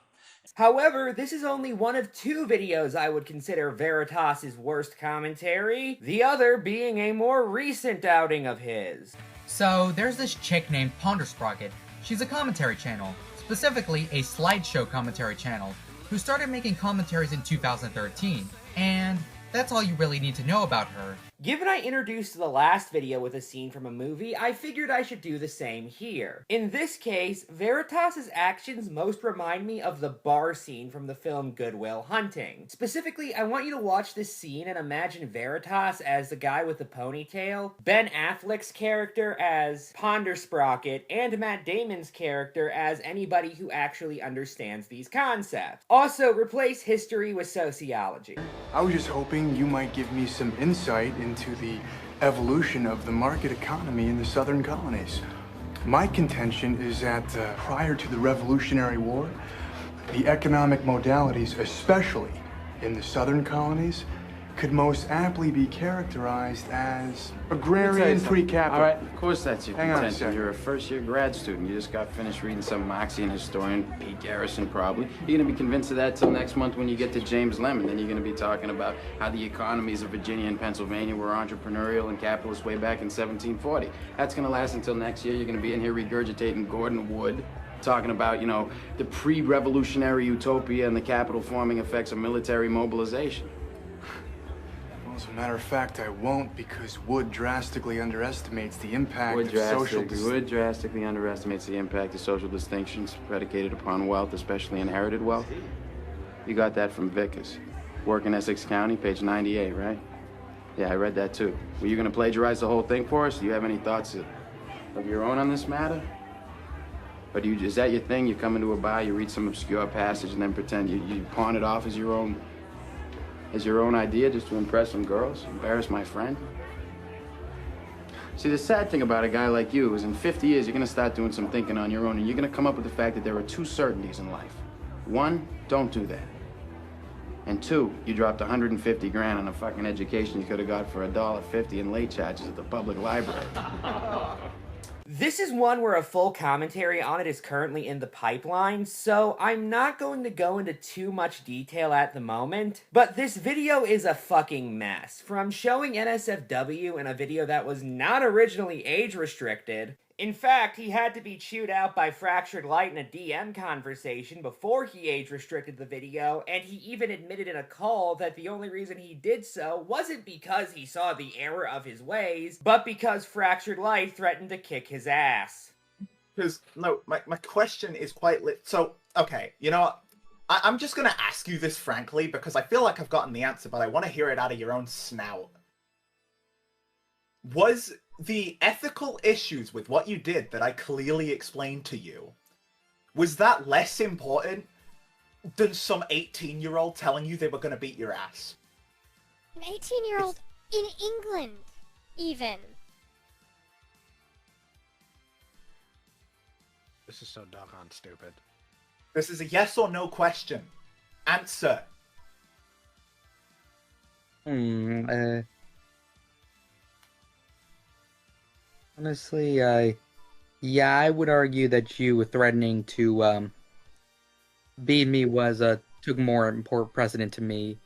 However, this is only one of 2 videos I would consider Veritas' worst commentary, the other being a more recent outing of his. So, there's this chick named Pondersprocket. She's a commentary channel, specifically a slideshow commentary channel, who started making commentaries in 2013, and that's all you really need to know about her. Given I introduced the last video with a scene from a movie, I figured I should do the same here. In this case, Veritas' actions most remind me of the bar scene from the film Good Will Hunting. Specifically, I want you to watch this scene and imagine Veritas as the guy with the ponytail, Ben Affleck's character as Ponder Sprocket, and Matt Damon's character as anybody who actually understands these concepts. Also, replace history with sociology. I was just hoping you might give me some insight into the evolution of the market economy in the southern colonies. My contention is that prior to the Revolutionary War, the economic modalities, especially in the southern colonies, could most aptly be characterized as agrarian pre-capital. All right, of course that's your Hang on a contention. second. You're a first-year grad student. You just got finished reading some Marxian historian, Pete Garrison probably. You're gonna be convinced of that till next month when you get to James Lemon. Then you're gonna be talking about how the economies of Virginia and Pennsylvania were entrepreneurial and capitalist way back in 1740. That's gonna last until next year. You're gonna be in here regurgitating Gordon Wood, talking about, you know, the pre-revolutionary utopia and the capital-forming effects of military mobilization. As a matter of fact, I won't, because Wood drastically underestimates the impact of social Wood drastically underestimates the impact of social distinctions predicated upon wealth, especially inherited wealth. You got that from Vickers. Work in Essex County, page 98, right? Yeah, I read that too. Were you gonna plagiarize the whole thing for us? Do you have any thoughts of your own on this matter? Or is that your thing? You come into a bar, you read some obscure passage, and then pretend you pawn it off as your own idea just to impress some girls, embarrass my friend? See, the sad thing about a guy like you is in 50 years, you're gonna start doing some thinking on your own, and you're gonna come up with the fact that there are two certainties in life. One, don't do that. And two, you dropped 150 grand on a fucking education you could have got for $1.50 in late charges at the public library. This is one where a full commentary on it is currently in the pipeline, so I'm not going to go into too much detail at the moment, but this video is a fucking mess. From showing NSFW in a video that was not originally age restricted. In fact, he had to be chewed out by Fractured Light in a DM conversation before he age-restricted the video, and he even admitted in a call that the only reason he did so wasn't because he saw the error of his ways, but because Fractured Light threatened to kick his ass. Because, no, my question is quite so, okay, you know what? I'm just gonna ask you this frankly, because I feel like I've gotten the answer, but I want to hear it out of your own snout. Was the ethical issues with what you did that I clearly explained to you, was that less important than some 18-year-old telling you they were going to beat your ass? An 18-year-old in England, even. This is so doggone stupid. This is a yes or no question. Answer. Honestly, yeah, I would argue that you threatening to, beat me took more important precedent to me.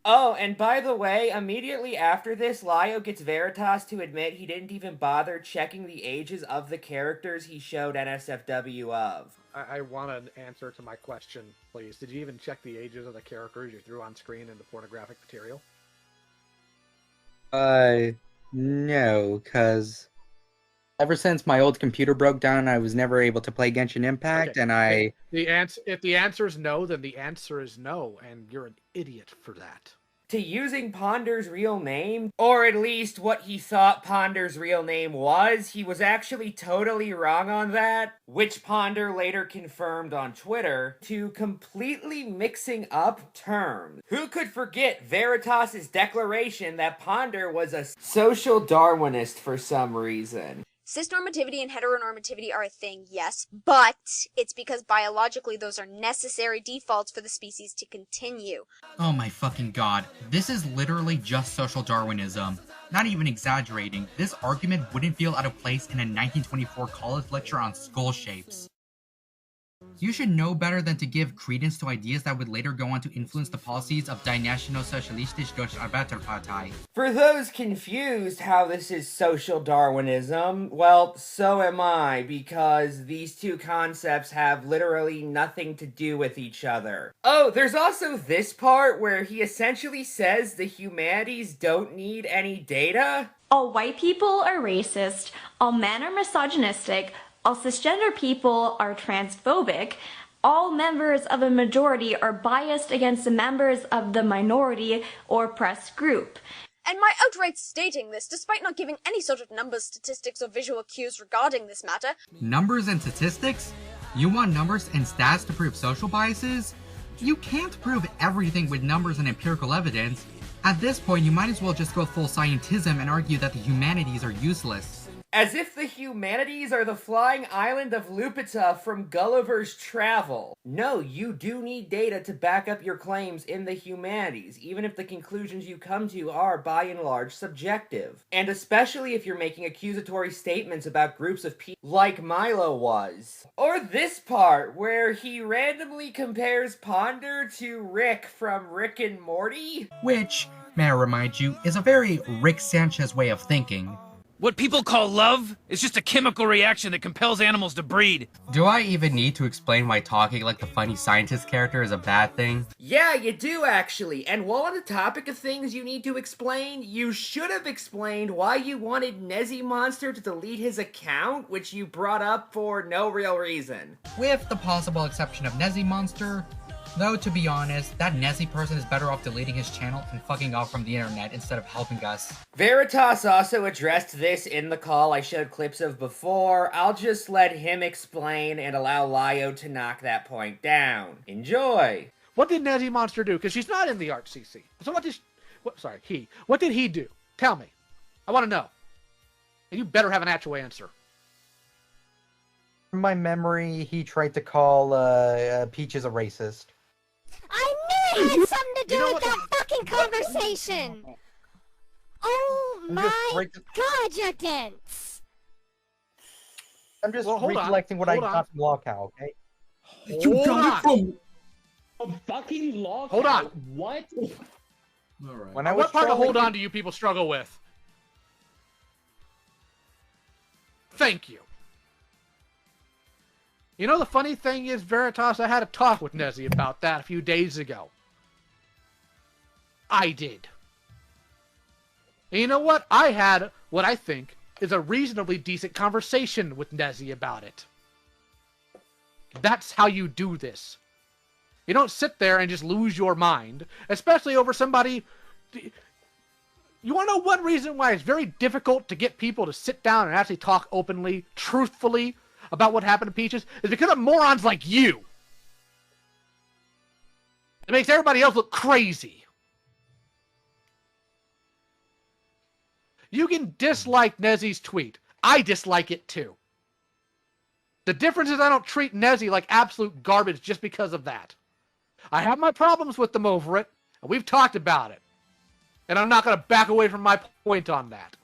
Oh, and by the way, immediately after this, Lio gets Veritas to admit he didn't even bother checking the ages of the characters he showed NSFW of. I want an answer to my question, please. Did you even check the ages of the characters you threw on screen in the pornographic material? No, cause ever since my old computer broke down, I was never able to play Genshin Impact, Okay. and I... If the answer is no, then the answer is no, and you're an idiot for that. To using Ponder's real name, or at least what he thought Ponder's real name was, he was actually totally wrong on that, which Ponder later confirmed on Twitter, to completely mixing up terms. Who could forget Veritas' declaration that Ponder was a social Darwinist for some reason? Cisnormativity and heteronormativity are a thing, yes, but it's because biologically those are necessary defaults for the species to continue. Oh my fucking god. This is literally just social Darwinism. Not even exaggerating, this argument wouldn't feel out of place in a 1924 college lecture on skull shapes. You should know better than to give credence to ideas that would later go on to influence the policies of Die Nationalsozialistische Deutsche Arbeiterpartei. For those confused how this is social Darwinism, well, so am I, because these two concepts have literally nothing to do with each other. Oh, there's also this part where he essentially says the humanities don't need any data. All white people are racist, all men are misogynistic, all cisgender people are transphobic, all members of a majority are biased against the members of the minority or oppressed group. And my outright stating this, despite not giving any sort of numbers, statistics, or visual cues regarding this matter. Numbers and statistics? You want numbers and stats to prove social biases? You can't prove everything with numbers and empirical evidence. At this point, you might as well just go full scientism and argue that the humanities are useless. As if the humanities are the flying island of Lupita from Gulliver's Travel. No, you do need data to back up your claims in the humanities, even if the conclusions you come to are by and large subjective. And especially if you're making accusatory statements about groups of people like Milo was. Or this part, where he randomly compares Ponder to Rick from Rick and Morty. Which, may I remind you, is a very Rick Sanchez way of thinking. What people call love is just a chemical reaction that compels animals to breed. Do I even need to explain why talking like the funny scientist character is a bad thing? Yeah, you do actually. And while on the topic of things you need to explain, you should have explained why you wanted Nezzy Monster to delete his account, which you brought up for no real reason. With the possible exception of Nezzy Monster, though to be honest, that Nezzy person is better off deleting his channel and fucking off from the internet instead of helping us. Veritas also addressed this in the call I showed clips of before. I'll just let him explain and allow Lio to knock that point down. Enjoy! What did Nezzy Monster do? Because she's not in the Art CC. So what did he do? Tell me. I want to know. And you better have an actual answer. From my memory, he tried to call Peaches a racist. I knew it had something to do with that fucking conversation! Oh my god, you're dense! I'm just recollecting what I got from Lockout, okay? You got it from a fucking Lockout? Hold on. What? Alright. What part of hold on do you people struggle with? Thank you. You know, the funny thing is, Veritas, I had a talk with Nezzy about that a few days ago. I did. And you know what? I had what I think is a reasonably decent conversation with Nezzy about it. That's how you do this. You don't sit there and just lose your mind, especially over somebody... You want to know one reason why it's very difficult to get people to sit down and actually talk openly, truthfully, about what happened to Peaches? Is because of morons like you. It makes everybody else look crazy. You can dislike Nezzy's tweet. I dislike it too. The difference is I don't treat Nezzy like absolute garbage just because of that. I have my problems with them over it, and we've talked about it. And I'm not going to back away from my point on that.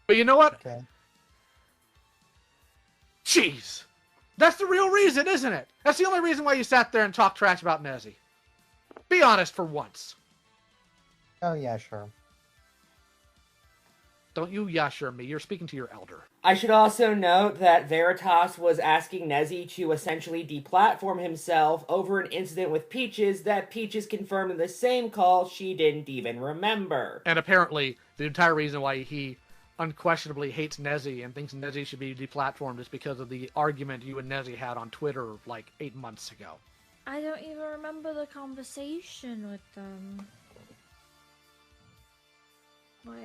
But you know what? Okay. Jeez. That's the real reason, isn't it? That's the only reason why you sat there and talked trash about Nezzy. Be honest for once. Oh, yeah, sure. Don't you sure me. You're speaking to your elder. I should also note that Veritas was asking Nezzy to essentially deplatform himself over an incident with Peaches that Peaches confirmed in the same call she didn't even remember. And apparently, the entire reason why he unquestionably hates Nezzy and thinks Nezzy should be deplatformed is because of the argument you and Nezzy had on Twitter like 8 months ago. I don't even remember the conversation with them.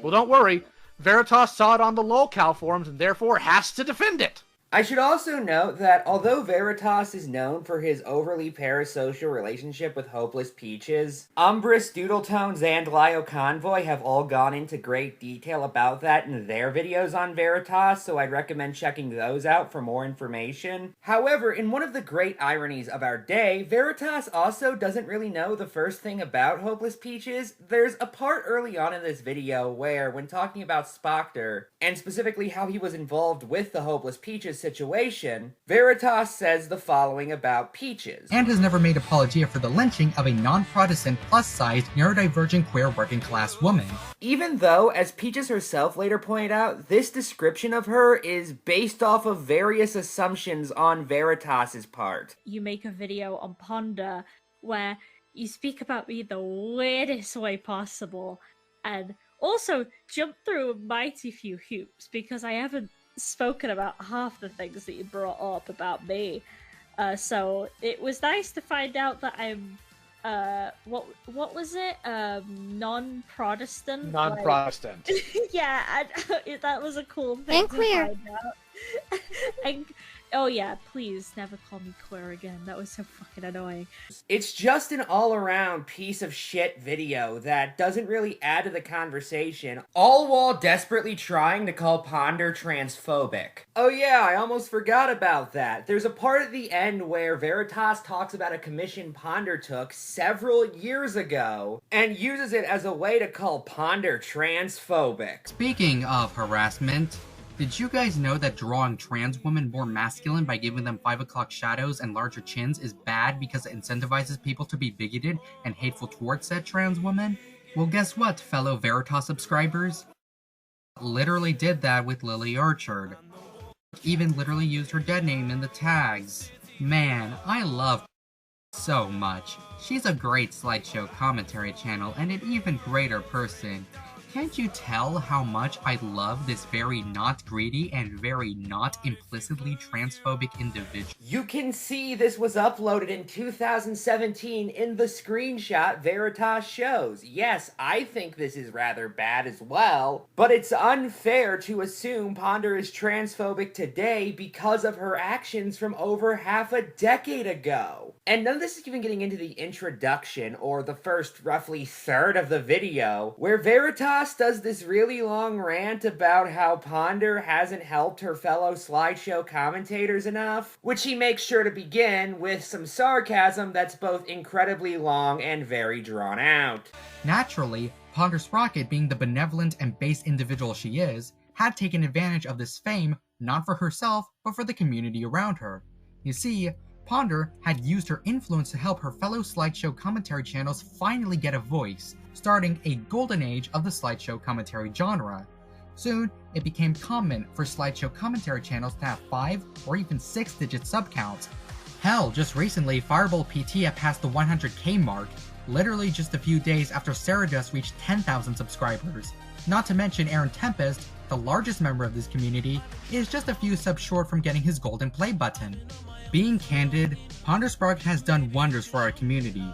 Well, don't worry. Veritas saw it on the lolcow forums and therefore has to defend it. I should also note that although Veritas is known for his overly parasocial relationship with Hopeless Peaches, Umbris, Doodletones, and Lio Convoy have all gone into great detail about that in their videos on Veritas, so I'd recommend checking those out for more information. However, in one of the great ironies of our day, Veritas also doesn't really know the first thing about Hopeless Peaches. There's a part early on in this video where, when talking about Spoctor, and specifically how he was involved with the Hopeless Peaches this situation, Veritas says the following about Peaches. And has never made apologia for the lynching of a non-Protestant, plus-sized, neurodivergent queer working-class woman. Even though, as Peaches herself later pointed out, this description of her is based off of various assumptions on Veritas's part. You make a video on Ponder where you speak about me the weirdest way possible, and also jump through a mighty few hoops because I haven't spoken about half the things that you brought up about me. So it was nice to find out that I'm what was it? Non-Protestant? Non-Protestant. Like, yeah, that was a cool thing And queer. to find out. And, oh yeah, please never call me queer again. That was so fucking annoying. It's just an all-around piece of shit video that doesn't really add to the conversation, all while desperately trying to call Ponder transphobic. Oh yeah, I almost forgot about that. There's a part at the end where Veritas talks about a commission Ponder took several years ago, and uses it as a way to call Ponder transphobic. Speaking of harassment, did you guys know that drawing trans women more masculine by giving them 5 o'clock shadows and larger chins is bad because it incentivizes people to be bigoted and hateful towards said trans women? Well, guess what, fellow Veritas subscribers? Literally did that with Lily Orchard. Even literally used her dead name in the tags. Man, I love so much. She's a great slideshow commentary channel and an even greater person. Can't you tell how much I love this very not greedy and very not implicitly transphobic individual? You can see this was uploaded in 2017 in the screenshot Veritas shows. Yes, I think this is rather bad as well, but it's unfair to assume Ponder is transphobic today because of her actions from over half a decade ago. And none of this is even getting into the introduction, or the first roughly third of the video, where Veritas does this really long rant about how Ponder hasn't helped her fellow slideshow commentators enough, which he makes sure to begin with some sarcasm that's both incredibly long and very drawn out. Naturally, Ponder Sprocket, being the benevolent and base individual she is, had taken advantage of this fame not for herself, but for the community around her. You see, Ponder had used her influence to help her fellow slideshow commentary channels finally get a voice, starting a golden age of the slideshow commentary genre. Soon, it became common for slideshow commentary channels to have 5 or even 6-digit subcounts. Hell, just recently, Fireball PT had passed the 100k mark, literally just a few days after Saradust reached 10,000 subscribers. Not to mention Aaron Tempest, the largest member of this community, is just a few subs short from getting his golden play button. Being candid, Ponder Sprocket has done wonders for our community.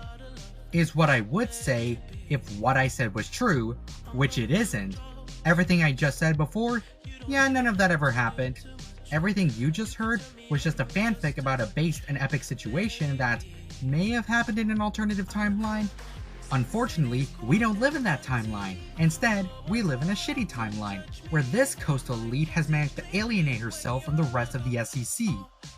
Is what I would say if what I said was true, which it isn't. Everything I just said before, yeah, none of that ever happened. Everything you just heard was just a fanfic about a based and epic situation that may have happened in an alternative timeline. Unfortunately, we don't live in that timeline. Instead, we live in a shitty timeline, where this coastal elite has managed to alienate herself from the rest of the SEC.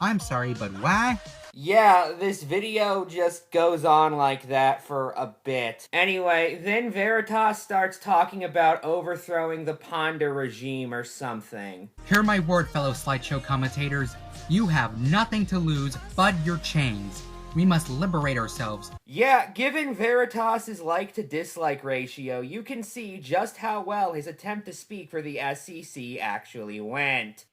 I'm sorry, but why? Yeah, this video just goes on like that for a bit. Anyway, then Veritas starts talking about overthrowing the Ponder regime or something. Hear my word, fellow slideshow commentators. You have nothing to lose but your chains. We must liberate ourselves. Yeah, given Veritas's like to dislike ratio, you can see just how well his attempt to speak for the SEC actually went.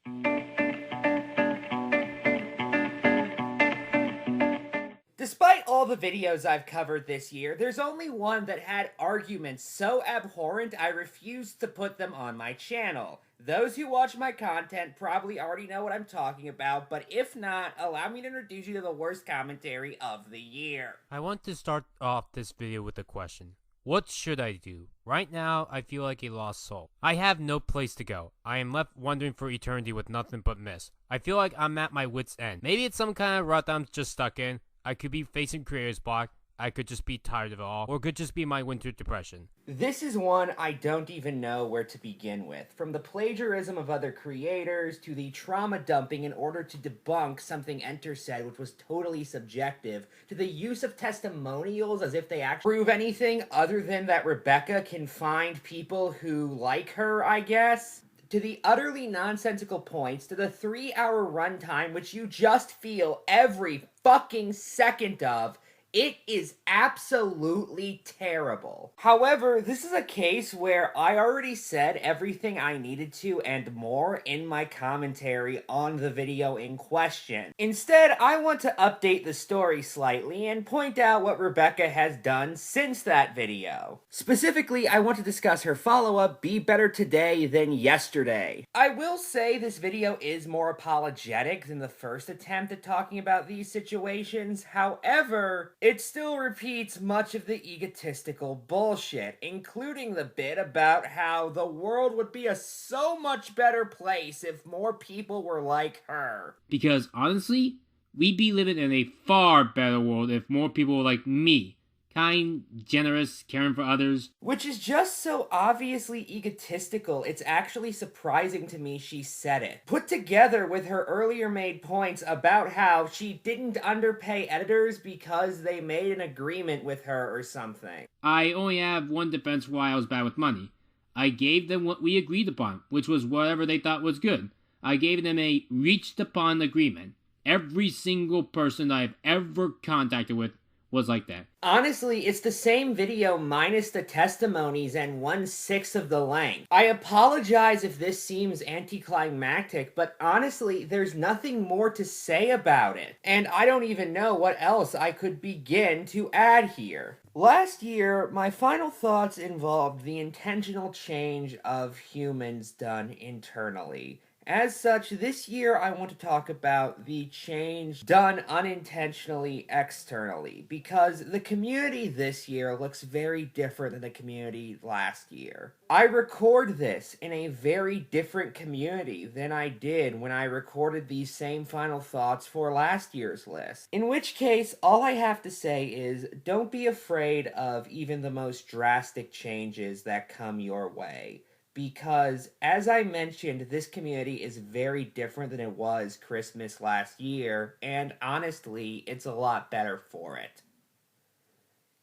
Despite all the videos I've covered this year, there's only one that had arguments so abhorrent I refused to put them on my channel. Those who watch my content probably already know what I'm talking about, but if not, allow me to introduce you to the worst commentary of the year. I want to start off this video with a question. What should I do? Right now, I feel like a lost soul. I have no place to go. I am left wandering for eternity with nothing but mist. I feel like I'm at my wit's end. Maybe it's some kind of rut I'm just stuck in. I could be facing creator's block. I could just be tired of it all, or it could just be my winter depression. This is one I don't even know where to begin with. From the plagiarism of other creators, to the trauma dumping in order to debunk something Enter said which was totally subjective, to the use of testimonials as if they actually prove anything other than that Rebecca can find people who like her, I guess. to the utterly nonsensical points, to the 3-hour runtime which you just feel every fucking second of, it is absolutely terrible. However, this is a case where I already said everything I needed to and more in my commentary on the video in question. Instead, I want to update the story slightly and point out what Rebecca has done since that video. Specifically, I want to discuss her follow-up, Be Better Today Than Yesterday. I will say this video is more apologetic than the first attempt at talking about these situations. However, it still repeats much of the egotistical bullshit, including the bit about how the world would be a so much better place if more people were like her. Because honestly, we'd be living in a far better world if more people were like me. Kind, generous, caring for others. Which is just so obviously egotistical, it's actually surprising to me she said it. Put together with her earlier made points about how she didn't underpay editors because they made an agreement with her or something. I only have one defense why I was bad with money. I gave them what we agreed upon, which was whatever they thought was good. I gave them a reached upon agreement. Every single person I've ever contacted with was like that. Honestly, it's the same video minus the testimonies and 1/6 of the length. I apologize if this seems anticlimactic, but honestly, there's nothing more to say about it. And I don't even know what else I could begin to add here. Last year, my final thoughts involved the intentional change of humans done internally. As such, this year I want to talk about the change done unintentionally externally, because the community this year looks very different than the community last year. I record this in a very different community than I did when I recorded these same final thoughts for last year's list. In which case, all I have to say is, don't be afraid of even the most drastic changes that come your way. Because, as I mentioned, this community is very different than it was Christmas last year, and honestly, it's a lot better for it.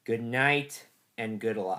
Good night, and good luck.